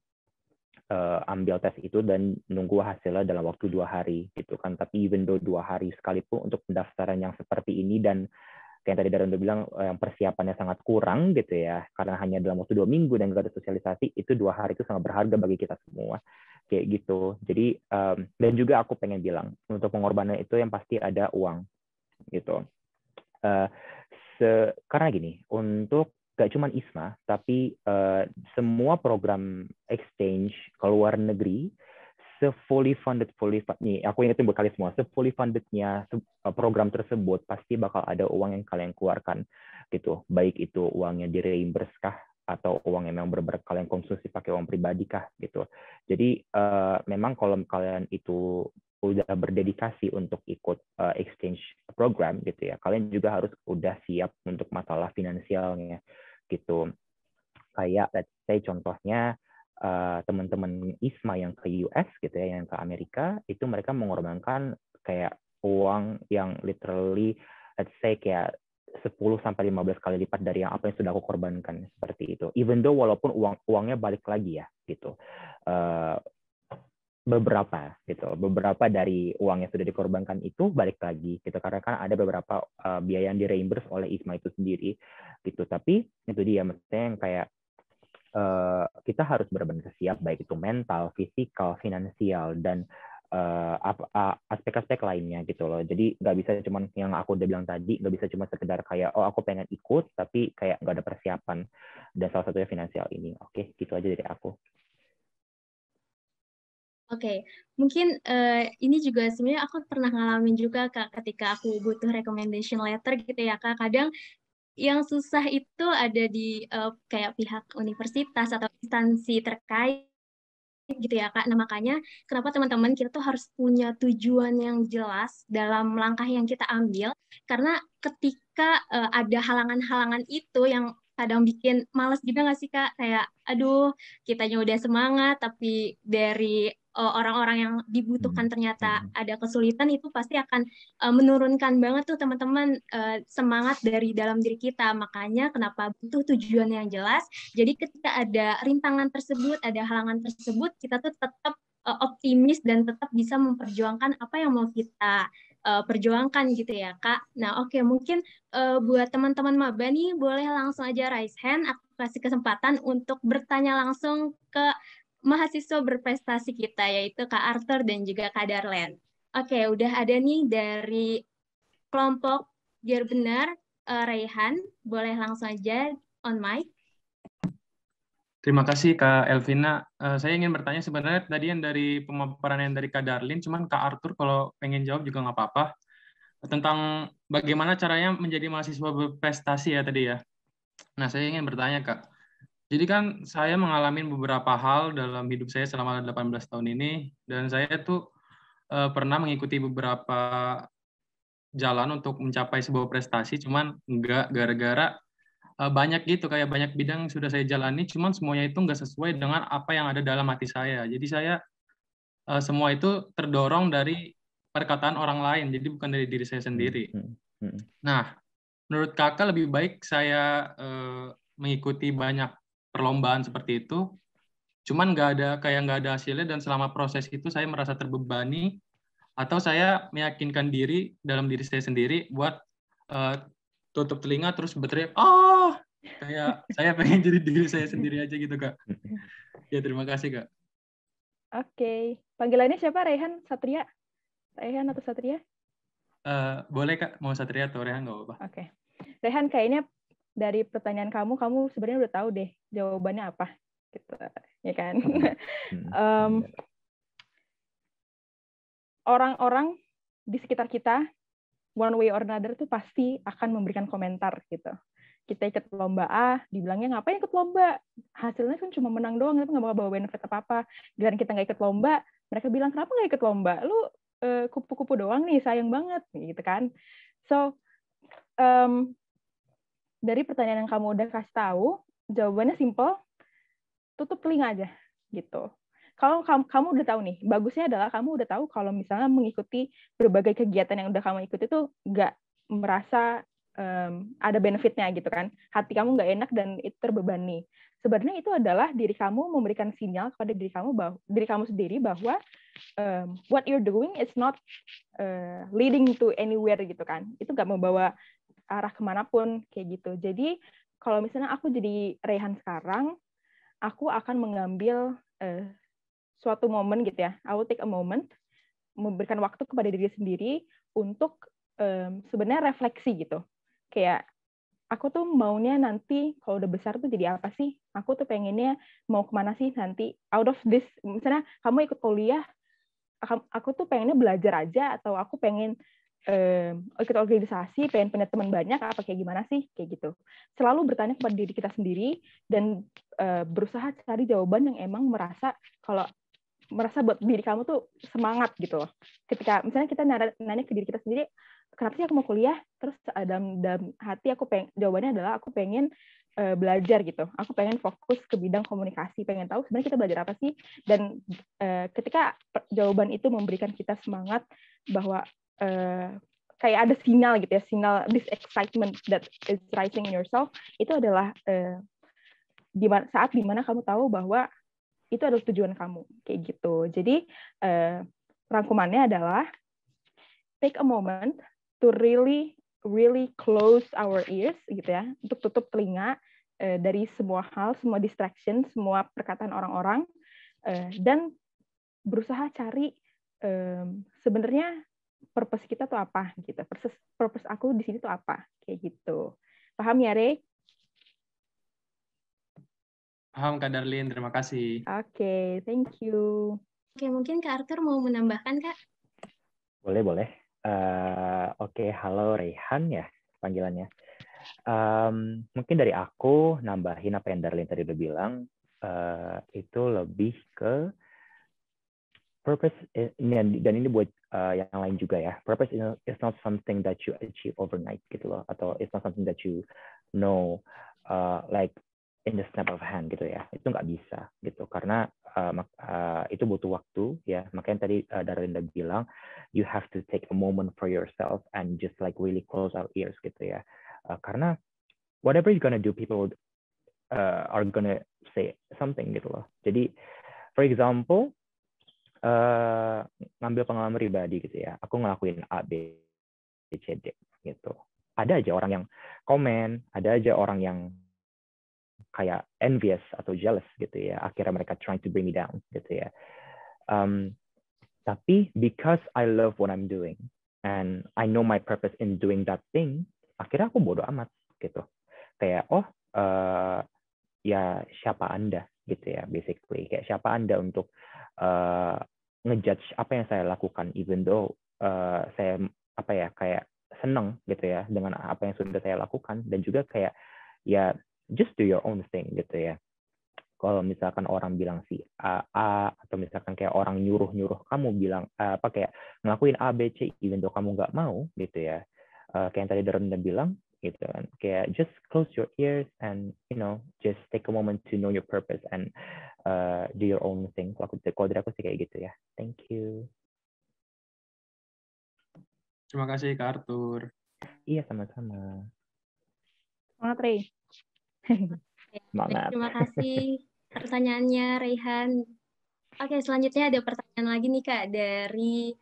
ambil tes itu dan nunggu hasilnya dalam waktu 2 hari gitu kan. Tapi even though 2 hari sekalipun untuk pendaftaran yang seperti ini, dan kayak tadi Darren udah bilang yang persiapannya sangat kurang gitu ya, karena hanya dalam waktu 2 minggu dan gak ada sosialisasi, itu 2 hari itu sangat berharga bagi kita semua kayak gitu. Jadi dan juga aku pengen bilang untuk pengorbanan itu yang pasti ada uang gitu. Karena gini, untuk gak cuma ISMA, tapi semua program exchange ke luar negeri, fully funded nih, aku ingetin buat kalian semua, fully fundednya program tersebut pasti bakal ada uang yang kalian keluarkan gitu, baik itu uangnya di reimburse kah, atau uang yang memang benar-benar kalian konsumsi pakai uang pribadi kah gitu. Jadi memang kalau kalian itu udah berdedikasi untuk ikut exchange program gitu ya, kalian juga harus udah siap untuk masalah finansialnya gitu. Kayak let's say contohnya teman-teman ISMA yang ke US gitu ya, yang ke Amerika, itu mereka mengorbankan kayak uang yang literally let's say kayak 10-15 kali lipat dari yang apa yang sudah aku korbankan, seperti itu. Even though walaupun uangnya balik lagi ya gitu. Beberapa dari uang yang sudah dikorbankan itu balik lagi gitu, karena kan ada beberapa biaya yang direimburse oleh ISMA itu sendiri gitu. Tapi itu dia, maksudnya yang kayak kita harus benar-benar siap, baik itu mental, fisikal, finansial, dan aspek-aspek lainnya gitu loh. Jadi nggak bisa cuman yang aku udah bilang tadi, nggak bisa cuma sekedar kayak aku pengen ikut tapi kayak nggak ada persiapan, dan salah satunya finansial ini. Oke, gitu aja dari aku. Oke, mungkin ini juga sebenarnya aku pernah ngalamin juga Kak, ketika aku butuh recommendation letter gitu ya Kak. Kadang yang susah itu ada di kayak pihak universitas atau instansi terkait gitu ya Kak. Nah makanya kenapa teman-teman kita tuh harus punya tujuan yang jelas dalam langkah yang kita ambil. Karena ketika ada halangan-halangan itu yang kadang bikin males juga nggak sih Kak? Kayak aduh kitanya udah semangat tapi dari orang-orang yang dibutuhkan ternyata ada kesulitan, itu pasti akan menurunkan banget tuh teman-teman semangat dari dalam diri kita. Makanya kenapa butuh tujuan yang jelas. Jadi ketika ada rintangan tersebut, ada halangan tersebut, kita tuh tetap optimis dan tetap bisa memperjuangkan apa yang mau kita perjuangkan gitu ya Kak. Nah oke, mungkin buat teman-teman maba nih boleh langsung aja raise hand. Aku kasih kesempatan untuk bertanya langsung ke mahasiswa berprestasi kita, yaitu Kak Arthur dan juga Kak Darlene. Oke, udah ada nih dari kelompok Biar Benar, Raihan, boleh langsung aja on mic. Terima kasih Kak Elvina. Saya ingin bertanya sebenarnya tadi yang dari pemaparan yang dari Kak Darlene, cuman Kak Arthur kalau pengen jawab juga nggak apa-apa. tentang bagaimana caranya menjadi mahasiswa berprestasi ya tadi ya. Nah, saya ingin bertanya, Kak. Jadi kan saya mengalami beberapa hal dalam hidup saya selama 18 tahun ini, dan saya tuh pernah mengikuti beberapa jalan untuk mencapai sebuah prestasi, cuman enggak gara-gara banyak gitu, kayak banyak bidang yang sudah saya jalani, cuman semuanya itu enggak sesuai dengan apa yang ada dalam hati saya. Jadi saya semua itu terdorong dari perkataan orang lain, jadi bukan dari diri saya sendiri. Nah, menurut Kakak lebih baik saya mengikuti banyak perlombaan seperti itu, cuman nggak ada hasilnya, dan selama proses itu saya merasa terbebani, atau saya meyakinkan diri dalam diri saya sendiri buat tutup telinga terus berteriak, kayak saya pengen jadi diri saya sendiri aja gitu, Kak. Ya, terima kasih, Kak. Oke. Panggilannya siapa? Rehan, Satria? Rehan atau Satria? Boleh, Kak. Mau Satria atau Rehan, nggak apa-apa. Oke. Rehan, kayaknya dari pertanyaan kamu sebenarnya udah tahu deh jawabannya apa. Gitu. Ya kan? Orang-orang di sekitar kita, one way or another, tuh pasti akan memberikan komentar gitu. Kita ikut lomba A, dibilangnya ngapain ikut lomba? Hasilnya kan cuma menang doang, tapi nggak bakal bawa benefit apa-apa. Dan kita nggak ikut lomba, mereka bilang, kenapa nggak ikut lomba? Lu kupu-kupu doang nih, sayang banget. Gitu kan. So, dari pertanyaan yang kamu udah kasih tahu, jawabannya simple, tutup telinga aja. Gitu. Kalau kamu udah tahu nih, bagusnya adalah kamu udah tahu kalau misalnya mengikuti berbagai kegiatan yang udah kamu ikuti itu nggak merasa ada benefitnya gitu kan. Hati kamu nggak enak dan itu terbebani. Sebenarnya itu adalah diri kamu memberikan sinyal kepada diri kamu sendiri bahwa what you're doing is not leading to anywhere gitu kan. Itu nggak membawa arah kemanapun kayak gitu. Jadi kalau misalnya aku jadi Rehan sekarang, aku akan mengambil suatu momen gitu ya. I will take a moment, memberikan waktu kepada diri sendiri untuk sebenarnya refleksi gitu. Kayak aku tuh maunya nanti kalau udah besar tuh jadi apa sih? Aku tuh pengennya mau kemana sih nanti? Out of this, misalnya kamu ikut kuliah, aku tuh pengennya belajar aja, atau aku pengen ikut organisasi, pengen punya teman banyak, apa kayak gimana sih? Kayak gitu. Selalu bertanya kepada diri kita sendiri dan berusaha cari jawaban yang emang merasa buat diri kamu tuh semangat gitu loh. Ketika misalnya kita nanya ke diri kita sendiri, kenapa sih aku mau kuliah? Terus dalam hati jawabannya adalah aku pengen belajar gitu. Aku pengen fokus ke bidang komunikasi, pengen tahu sebenarnya kita belajar apa sih. Dan ketika jawaban itu memberikan kita semangat bahwa kayak ada sinyal gitu ya, sinyal this excitement that is rising in yourself, itu adalah saat dimana kamu tahu bahwa itu adalah tujuan kamu, kayak gitu. Jadi rangkumannya adalah take a moment to really close our ears, gitu ya, untuk tutup telinga dari semua hal, semua distraction, semua perkataan orang-orang, dan berusaha cari sebenarnya purpose kita tuh apa, gitu. Purpose aku di sini tuh apa, kayak gitu. Paham ya, Rey? Paham, Kak Darlin. Terima kasih. Oke, thank you. Oke, mungkin Kak Arthur mau menambahkan, Kak? Boleh. Oke, halo Rehan ya panggilannya. Mungkin dari aku nambahin apa yang Darlin tadi udah bilang, itu lebih ke purpose ini, dan ini buat yang lain juga ya. Purpose is not something that you achieve overnight gitu loh, atau it's not something that you know like in the snap of hand gitu ya. Itu nggak bisa gitu, karena itu butuh waktu ya. Makanya tadi Darlin udah bilang you have to take a moment for yourself and just like really close our ears gitu ya. Karena whatever you're gonna do, people are gonna say something gitu loh. Jadi for example, ngambil pengalaman pribadi gitu ya, aku ngelakuin A, B, C, D gitu. Ada aja orang yang komen, ada aja orang yang kayak envious atau jealous gitu ya. Akhirnya mereka trying to bring me down gitu ya. Tapi because I love what I'm doing and I know my purpose in doing that thing, akhirnya aku bodo amat gitu. Kayak ya siapa Anda gitu ya, basically. Kayak siapa Anda untuk ngejudge apa yang saya lakukan, even though saya apa ya, kayak seneng gitu ya dengan apa yang sudah saya lakukan, dan juga kayak ya just do your own thing gitu ya. Kalau misalkan orang bilang si A, atau misalkan kayak orang nyuruh kamu bilang apa, kayak ngelakuin A, B, C, even though kamu nggak mau gitu ya. Kayak yang tadi Darunda bilang gitu kan, kayak just close your ears and just take a moment to know your purpose and do your own thing. Kalau dari aku sih kayak gitu ya. Thank you. Terima kasih Kak Arthur. Iya, sama-sama. Semangat, Rey. Semangat. Terima kasih pertanyaannya, Raihan. Oke, selanjutnya ada pertanyaan lagi nih, Kak, dari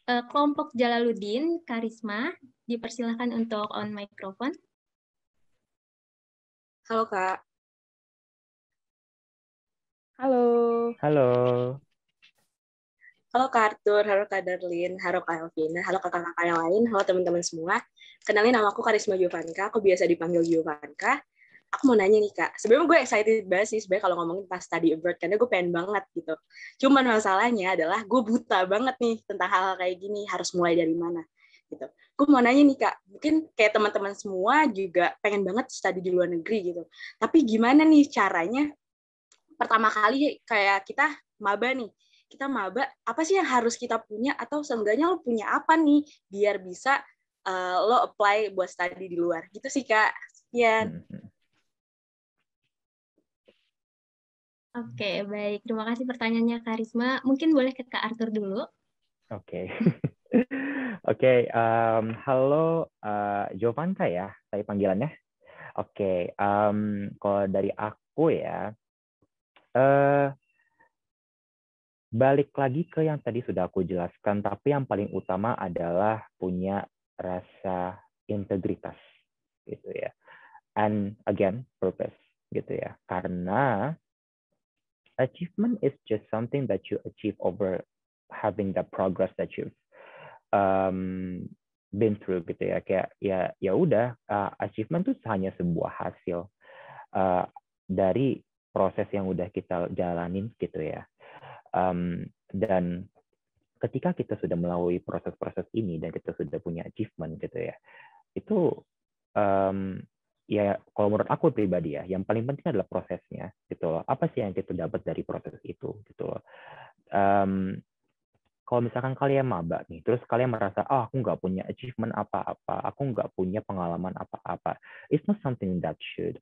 kelompok Jalaluddin, Karisma. Dipersilahkan untuk on microphone. Halo, Kak. Halo. Halo. Halo Kak Arthur, halo Kak Darlin, halo Kak Elvina, halo kakak-kakak yang lain, halo teman-teman semua. Kenalin, nama aku Karisma Giovanka, aku biasa dipanggil Giovanka. Aku mau nanya nih Kak, sebenarnya gue excited banget sih sebenarnya kalau ngomongin pas study abroad, karena gue pengen banget gitu. Cuman masalahnya adalah gue buta banget nih tentang hal-hal kayak gini, harus mulai dari mana gitu. Gue mau nanya nih Kak, mungkin kayak teman-teman semua juga pengen banget study di luar negeri gitu. Tapi gimana nih caranya, pertama kali kayak kita maba nih, kita maba, apa sih yang harus kita punya, atau seenggaknya lo punya apa nih biar bisa lo apply buat study di luar gitu sih Kak. Sekian. Oke, baik. Terima kasih pertanyaannya, Karisma. Mungkin boleh ke Kak Arthur dulu. Oke. Oke, halo Giovanka ya, saya panggilannya. Oke, kalau dari aku ya, balik lagi ke yang tadi sudah aku jelaskan, tapi yang paling utama adalah punya rasa integritas, gitu ya. And again, purpose, gitu ya. Karena achievement is just something that you achieve over having the progress that you've been through, gitu ya. Kayak ya udah, achievement itu hanya sebuah hasil dari proses yang udah kita jalanin, gitu ya. Dan ketika kita sudah melalui proses-proses ini dan kita sudah punya achievement gitu ya, itu ya kalau menurut aku pribadi ya, yang paling penting adalah prosesnya gitu loh. Apa sih yang kita dapat dari proses itu gitu loh. Kalau misalkan kalian maba nih, terus kalian merasa, aku nggak punya achievement apa-apa, aku nggak punya pengalaman apa-apa, it's not something that should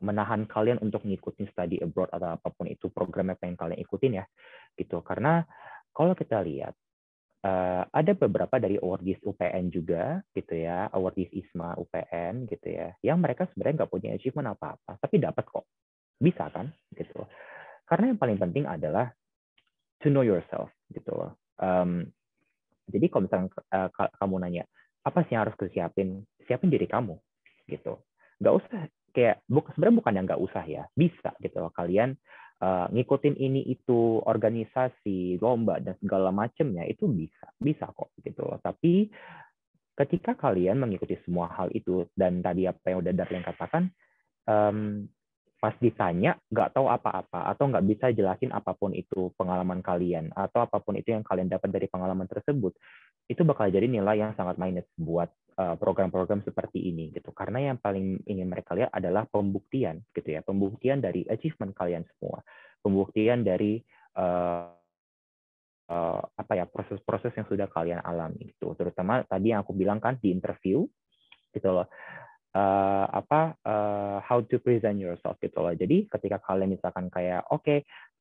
menahan kalian untuk ngikutin study abroad atau apapun itu program yang pengen kalian ikutin ya, gitu. Karena kalau kita lihat ada beberapa dari awardees UPN juga, gitu ya, awardees ISMA UPN, gitu ya, yang mereka sebenarnya nggak punya achievement apa-apa, tapi dapat kok, bisa kan, gitu. Karena yang paling penting adalah to know yourself, gitu. Jadi kalau misalnya kamu nanya, apa sih yang harus siapin diri kamu, gitu. Nggak usah kayak sebenarnya bukan yang nggak usah ya, bisa gitu loh kalian ngikutin ini itu organisasi lomba dan segala macamnya, itu bisa kok gitu loh. Tapi ketika kalian mengikuti semua hal itu dan tadi apa yang udah Darlene katakan, pas ditanya nggak tahu apa-apa atau nggak bisa jelasin apapun itu pengalaman kalian atau apapun itu yang kalian dapat dari pengalaman tersebut, itu bakal jadi nilai yang sangat minus buat program-program seperti ini gitu. Karena yang paling ingin mereka lihat adalah pembuktian gitu ya, pembuktian dari achievement kalian semua, pembuktian dari proses-proses yang sudah kalian alami gitu. Terutama tadi yang aku bilang kan di interview gitu loh. How to present yourself gitu loh. Jadi ketika kalian misalkan kayak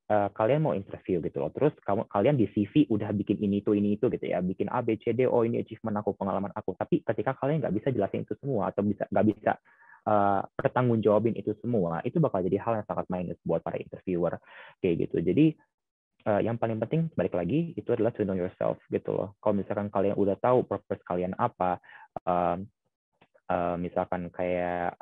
kalian mau interview gitu loh, terus kalian di CV udah bikin ini itu gitu ya, bikin A B C D, ini achievement aku, pengalaman aku, tapi ketika kalian nggak bisa jelasin itu semua atau nggak bisa pertanggungjawabin itu semua, itu bakal jadi hal yang sangat minus buat para interviewer kayak gitu. Jadi yang paling penting balik lagi itu adalah to know yourself gitu loh. Kalau misalkan kalian udah tahu purpose kalian apa, misalkan kayak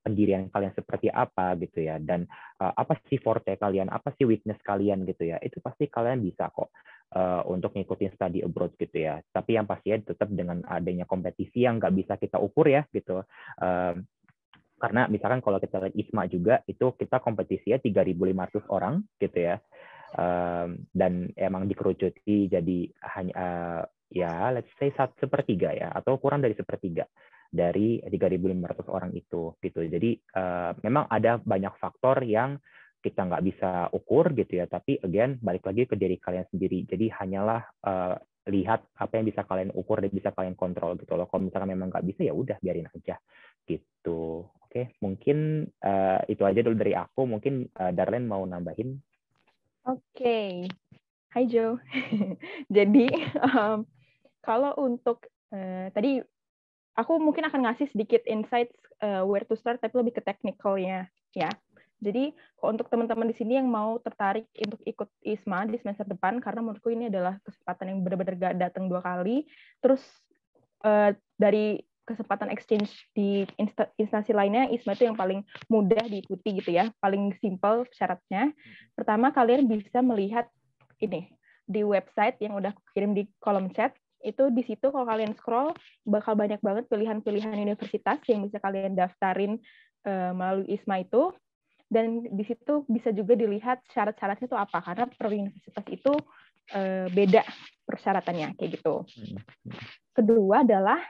pendirian kalian seperti apa gitu ya, dan apa sih forte kalian, apa sih weakness kalian gitu ya, itu pasti kalian bisa kok untuk ngikutin study abroad gitu ya. Tapi yang pastinya tetap dengan adanya kompetisi yang nggak bisa kita ukur ya gitu. Karena misalkan kalau kita lihat ISMA juga, itu kita kompetisinya 3.500 orang gitu ya. Dan emang dikerucuti jadi hanya ya let's say 1/3 ya, atau kurang dari 1/3 dari 3.500 orang itu gitu. Jadi memang ada banyak faktor yang kita nggak bisa ukur gitu ya, tapi again balik lagi ke diri kalian sendiri. Jadi hanyalah lihat apa yang bisa kalian ukur dan bisa kalian kontrol gitu loh. Kalau misalkan memang nggak bisa ya udah biarin aja gitu. Oke, mungkin itu aja dulu dari aku. Mungkin Darlene mau nambahin? Oke. Hai Jo. Jadi kalau untuk tadi aku mungkin akan ngasih sedikit insights where to start, tapi lebih ke technical-nya ya. Jadi untuk teman-teman di sini yang mau tertarik untuk ikut ISMA di semester depan, karena menurutku ini adalah kesempatan yang benar-benar gak datang 2 kali. Terus dari kesempatan exchange di instansi lainnya, ISMA itu yang paling mudah diikuti gitu ya, paling simple syaratnya. Pertama, kalian bisa melihat ini di website yang udah kirim di kolom chat. Itu di situ kalau kalian scroll bakal banyak banget pilihan-pilihan universitas yang bisa kalian daftarin melalui ISMA itu. Dan di situ bisa juga dilihat syarat-syaratnya itu apa, karena per universitas itu beda persyaratannya kayak gitu. Kedua adalah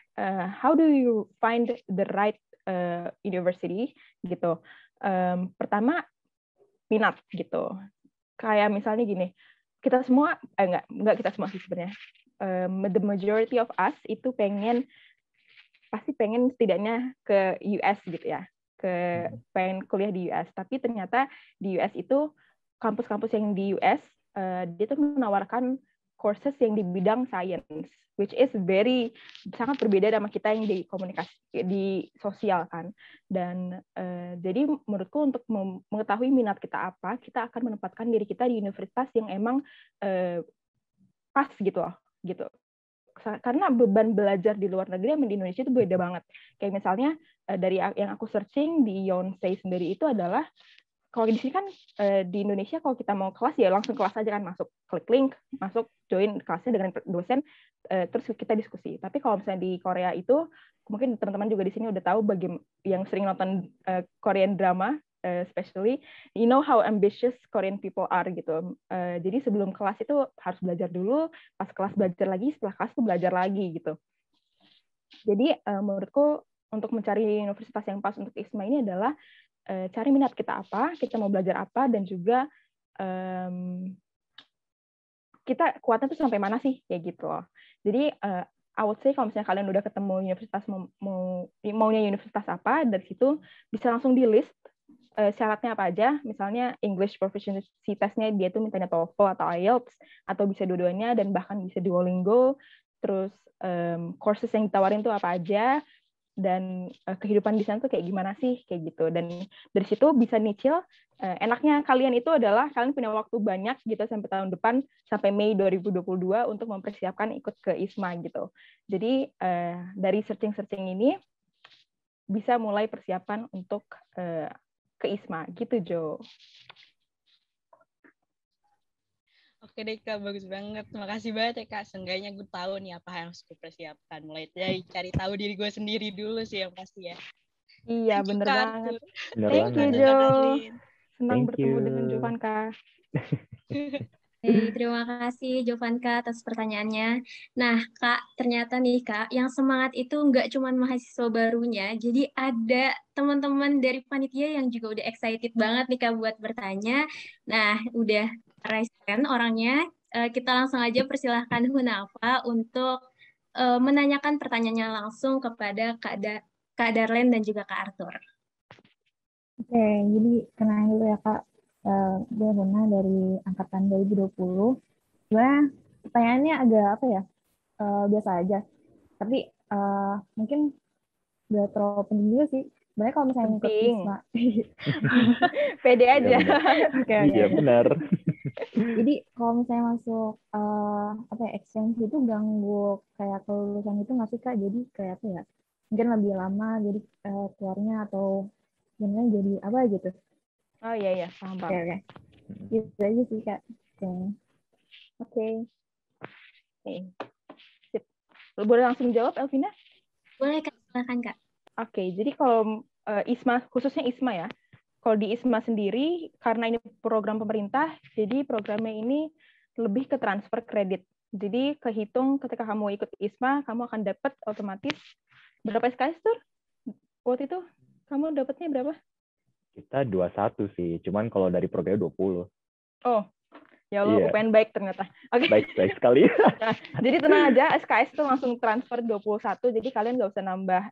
how do you find the right university gitu. Pertama minat gitu. Kayak misalnya gini, kita semua enggak kita semua sih sebenarnya. The majority of us itu pasti pengen setidaknya ke US gitu ya. Pengen kuliah di US, tapi ternyata di US itu kampus-kampus yang di US dia tuh menawarkan courses yang di bidang science, which is sangat berbeda sama kita yang di komunikasi di sosial kan. Dan jadi menurutku untuk mengetahui minat kita apa, kita akan menempatkan diri kita di universitas yang emang pas gitu loh, gitu. Karena beban belajar di luar negeri sama di Indonesia itu beda banget. Kayak misalnya dari yang aku searching di Yonsei sendiri itu adalah, kalau di sini kan di Indonesia kalau kita mau kelas ya langsung kelas aja kan, masuk, klik link, masuk, join kelasnya dengan dosen, terus kita diskusi. Tapi kalau misalnya di Korea itu, mungkin teman-teman juga di sini udah tahu yang sering nonton Korean drama, especially, you know how ambitious Korean people are gitu. Jadi sebelum kelas itu harus belajar dulu, pas kelas belajar lagi, setelah kelas tuh belajar lagi gitu. Jadi menurutku untuk mencari universitas yang pas untuk ISMA ini adalah cari minat kita apa, kita mau belajar apa, dan juga kita kuatnya tuh sampai mana sih kayak gitu loh. Jadi I would say kalau misalnya kalian udah ketemu universitas maunya universitas apa, dari situ bisa langsung di list syaratnya apa aja. Misalnya English proficiency test-nya dia tuh mintanya TOEFL atau IELTS, atau bisa dua-duanya dan bahkan bisa Duolingo. Terus courses yang ditawarin tuh apa aja, dan kehidupan di sana tuh kayak gimana sih kayak gitu. Dan dari situ bisa nyicil. Enaknya kalian itu adalah kalian punya waktu banyak gitu sampai tahun depan, sampai Mei 2022 untuk mempersiapkan ikut ke ISMA gitu. Jadi dari searching ini bisa mulai persiapan untuk ke ISMA gitu, Jo. Oke deh Kak, bagus banget. Makasih banget ya Kak. Seenggaknya gue tahu nih apa yang harus gue persiapkan. Mulai dari cari tahu diri gue sendiri dulu sih yang pasti ya. Iya, bener banget. Thank you, Jo. Senang bertemu dengan Jovanka. Terima kasih Jovanka atas pertanyaannya. Nah, Kak, ternyata nih Kak, yang semangat itu nggak cuma mahasiswa barunya, jadi ada teman-teman dari panitia yang juga udah excited banget nih Kak buat bertanya. Nah, udah raise hand orangnya. Kita langsung aja persilahkan Hunafa untuk menanyakan pertanyaannya langsung kepada Kak Darlene dan juga Kak Arthur. Oke, jadi kenalin dulu ya Kak. Gue Huna dari angkatan 2020. Sebenarnya pertanyaannya agak apa ya, biasa aja. Tapi mungkin udah terlalu penting juga sih. Sebenarnya kalau misalnya ikut ISMA. Pede aja. Iya benar. Jadi kalau misalnya masuk exchange itu ganggu kayak kelulusan itu nggak sih Kak? Jadi kayak apa ya? Mungkin lebih lama jadi keluarnya atau gimana jadi apa gitu. Oh iya, paham. Oke. Itu aja sih Kak. Oke. Sip. Boleh langsung jawab, Elvina? Boleh Kak, silakan Kak. Oke, jadi kalau ISMA, khususnya ISMA ya, kalau di ISMA sendiri, karena ini program pemerintah, jadi programnya ini lebih ke transfer kredit. Jadi kehitung ketika kamu ikut ISMA, kamu akan dapat otomatis berapa SKS tuh? Waktu itu kamu dapatnya berapa? Kita 21 sih, cuman kalau dari programnya 20. Oh, ya Allah, Iya. UPN baik ternyata. Oke. Baik sekali. Nah, jadi tenang aja, SKS itu langsung transfer 21, jadi kalian nggak usah nambah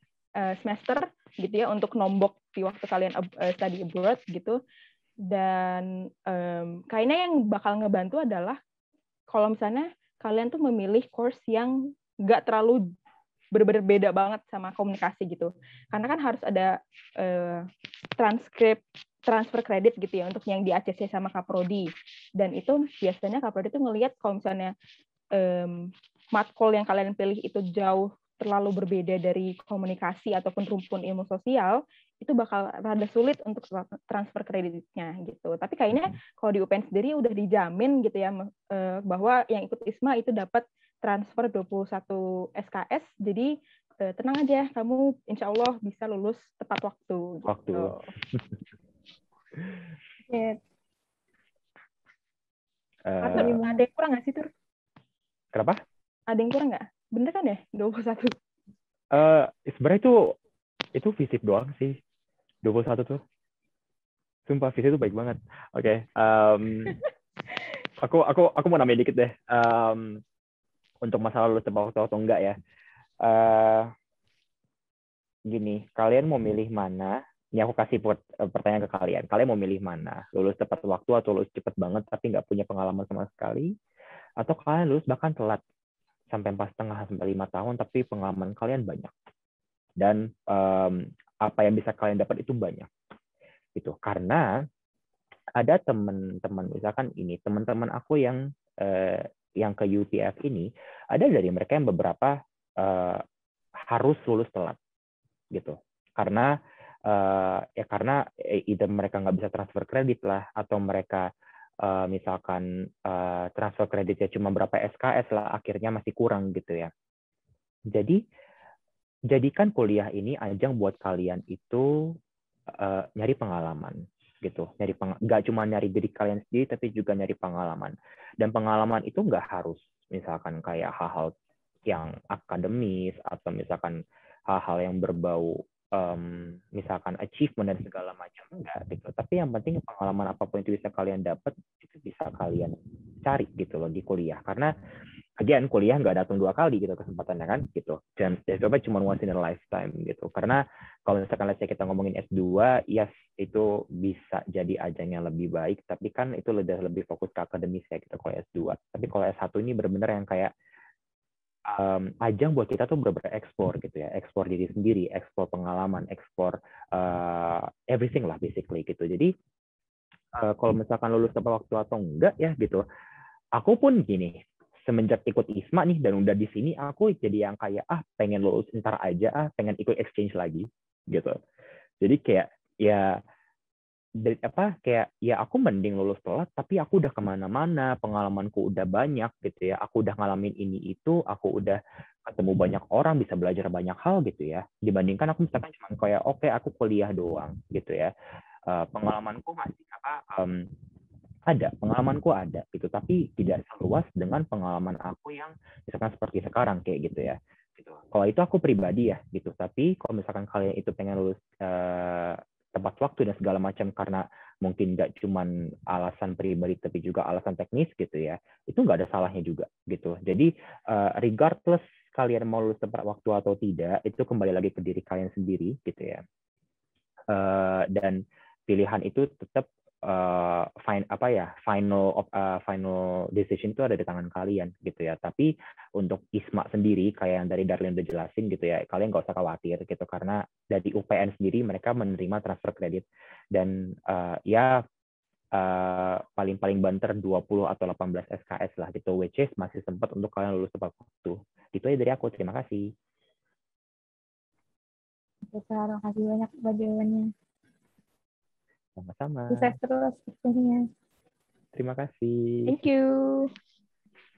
semester gitu ya untuk nombok di waktu kalian study abroad gitu. Dan kayaknya yang bakal ngebantu adalah kalau misalnya kalian tuh memilih course yang nggak terlalu benar-benar beda banget sama komunikasi gitu. Karena kan harus ada transfer kredit gitu ya untuk yang di ACC sama Kaprodi. Dan itu biasanya Kaprodi tuh ngelihat kalau misalnya matkul yang kalian pilih itu jauh terlalu berbeda dari komunikasi ataupun rumpun ilmu sosial, itu bakal rada sulit untuk transfer kreditnya gitu. Tapi kayaknya kalau di UPN sendiri udah dijamin gitu ya bahwa yang ikut ISMA itu dapat transfer 21 SKS, jadi tenang aja, kamu insya Allah bisa lulus tepat waktu. Waktu. Gitu. Ada yang kurang nggak sih, Tur? Kenapa? Ada yang kurang nggak? Bener kan ya, 21? Sebenarnya itu fisip doang sih. 21 tuh. Sumpah, fisip itu baik banget. Oke. Aku mau nambahin dikit deh. Untuk masalah lulus tepat waktu atau enggak ya. Gini, kalian mau milih mana? Ini aku kasih pertanyaan ke kalian. Kalian mau milih mana? Lulus tepat waktu atau lulus cepet banget tapi nggak punya pengalaman sama sekali? Atau kalian lulus bahkan telat sampai 4,5 sampai 5 tahun tapi pengalaman kalian banyak. Dan apa yang bisa kalian dapat itu banyak. Gitu. Karena ada teman-teman, misalkan ini, teman-teman aku yang ke UTF ini, ada dari mereka yang beberapa harus lulus telat. Gitu. Karena either mereka nggak bisa transfer kredit lah, atau mereka misalkan transfer kreditnya cuma berapa SKS lah, akhirnya masih kurang gitu ya. Jadi jadikan kuliah ini ajang buat kalian itu nyari pengalaman gitu, nggak cuma nyari diri kalian sendiri tapi juga nyari pengalaman. Dan pengalaman itu nggak harus misalkan kayak hal-hal yang akademis atau misalkan hal-hal yang berbau misalkan achievement dan segala macam, enggak gitu. Tapi yang penting pengalaman apapun itu bisa kalian dapat, itu bisa kalian cari gitu loh di kuliah. Karena again, kuliah nggak datang 2 kali gitu kesempatannya kan gitu. Dan coba cuma once in a lifetime gitu. Karena kalau misalkan let's say kita ngomongin S2, yes itu bisa jadi ajang yang lebih baik, tapi kan itu lebih fokus ke akademis ya gitu kalau S2. Tapi kalau S1 ini benar-benar yang kayak ajang buat kita tuh benar-benar ekspor gitu ya, ekspor diri sendiri, ekspor pengalaman, ekspor everything lah basically gitu. Jadi kalau misalkan lulus tepat waktu atau enggak ya gitu, aku pun gini, semenjak ikut ISMA nih dan udah di sini, aku jadi yang kayak pengen lulus ntar aja, pengen ikut exchange lagi gitu. Jadi kayak ya aku mending lulus telat tapi aku udah kemana-mana, pengalamanku udah banyak gitu ya, aku udah ngalamin ini itu, aku udah ketemu banyak orang, bisa belajar banyak hal gitu ya, dibandingkan aku misalkan cuma kayak aku kuliah doang gitu ya. Pengalamanku masih pengalamanku ada gitu, tapi tidak seluas dengan pengalaman aku yang misalkan seperti sekarang kayak gitu ya. Gitu. Kalau itu aku pribadi ya gitu, tapi kalau misalkan kalian itu pengen lulus tepat waktu dan segala macam karena mungkin nggak cuman alasan pribadi tapi juga alasan teknis gitu ya, itu nggak ada salahnya juga gitu. Jadi regardless kalian mau lulus tepat waktu atau tidak, itu kembali lagi ke diri kalian sendiri gitu ya. Dan pilihan itu tetap final decision itu ada di tangan kalian gitu ya. Tapi untuk ISMA sendiri kayak yang dari Darlene udah jelasin gitu ya, kalian nggak usah khawatir gitu, karena dari UPN sendiri mereka menerima transfer kredit dan paling banter 20 atau 18 SKS lah gitu, which is masih sempat untuk kalian lulus tepat waktu. Itu aja dari aku, terima kasih. Terima kasih banyak buat jawabannya. Sama-sama. Sukses terus waktunya. Terima kasih. Thank you.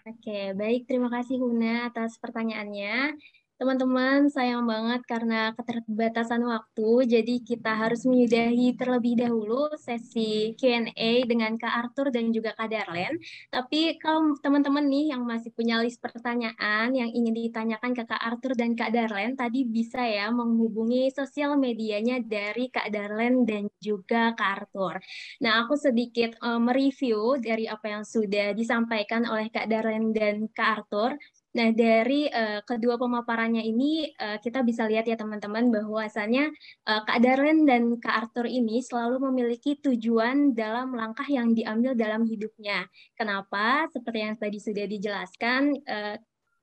Oke, baik. Terima kasih Huna atas pertanyaannya. Teman-teman, sayang banget karena keterbatasan waktu, jadi kita harus menyudahi terlebih dahulu sesi Q&A dengan Kak Arthur dan juga Kak Darlen. Tapi kalau teman-teman nih yang masih punya list pertanyaan yang ingin ditanyakan ke Kak Arthur dan Kak Darlen, tadi bisa ya menghubungi sosial medianya dari Kak Darlen dan juga Kak Arthur. Nah, aku sedikit mereview dari apa yang sudah disampaikan oleh Kak Darlen dan Kak Arthur. Nah, dari kedua pemaparannya ini kita bisa lihat ya teman-teman bahwasannya Kak Darlen dan Kak Arthur ini selalu memiliki tujuan dalam langkah yang diambil dalam hidupnya. Kenapa? Seperti yang tadi sudah dijelaskan,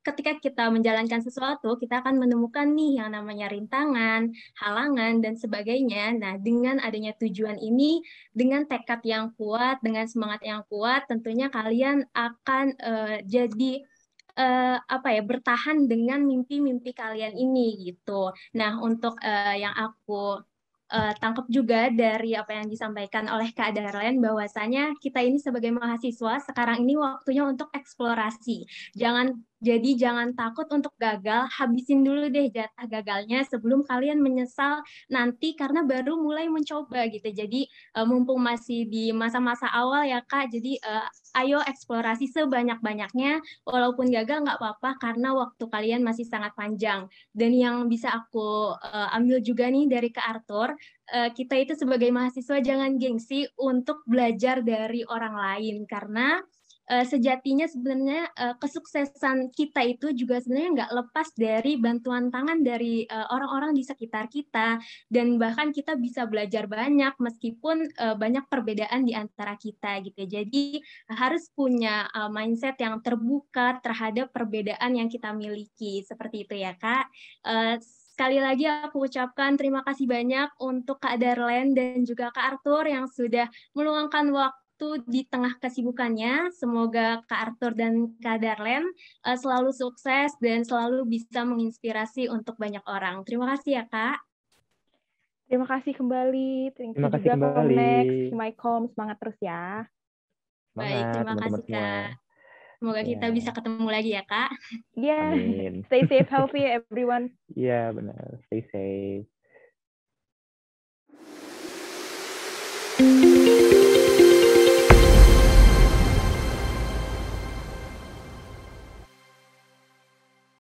ketika kita menjalankan sesuatu, kita akan menemukan nih yang namanya rintangan, halangan, dan sebagainya. Nah, dengan adanya tujuan ini, dengan tekad yang kuat, dengan semangat yang kuat, tentunya kalian akan jadi bertahan dengan mimpi-mimpi kalian ini gitu. Nah, untuk yang aku tangkap juga dari apa yang disampaikan oleh Kak Darlen bahwasanya kita ini sebagai mahasiswa sekarang ini waktunya untuk eksplorasi. Jangan takut untuk gagal, habisin dulu deh jatah gagalnya sebelum kalian menyesal nanti karena baru mulai mencoba gitu. Jadi mumpung masih di masa-masa awal ya Kak, jadi ayo eksplorasi sebanyak-banyaknya, walaupun gagal nggak apa-apa karena waktu kalian masih sangat panjang. Dan yang bisa aku ambil juga nih dari Kak Arthur, kita itu sebagai mahasiswa jangan gengsi untuk belajar dari orang lain karena sejatinya sebenarnya kesuksesan kita itu juga sebenarnya nggak lepas dari bantuan tangan dari orang-orang di sekitar kita dan bahkan kita bisa belajar banyak meskipun banyak perbedaan di antara kita gitu. Jadi harus punya mindset yang terbuka terhadap perbedaan yang kita miliki seperti itu ya Kak. Sekali lagi aku ucapkan terima kasih banyak untuk Kak Darlen dan juga Kak Arthur yang sudah meluangkan waktu di tengah kesibukannya. Semoga Kak Arthur dan Kak Darlen selalu sukses dan selalu bisa menginspirasi untuk banyak orang. Terima kasih ya Kak. Terima kasih kembali. Terima kasih juga kembali. Komnex, Himaikom, semangat terus ya. Baik, terima kasih Kak. Semoga kita bisa ketemu lagi ya Kak. Yeah. Amin. Stay safe, healthy everyone. Iya, benar. Stay safe.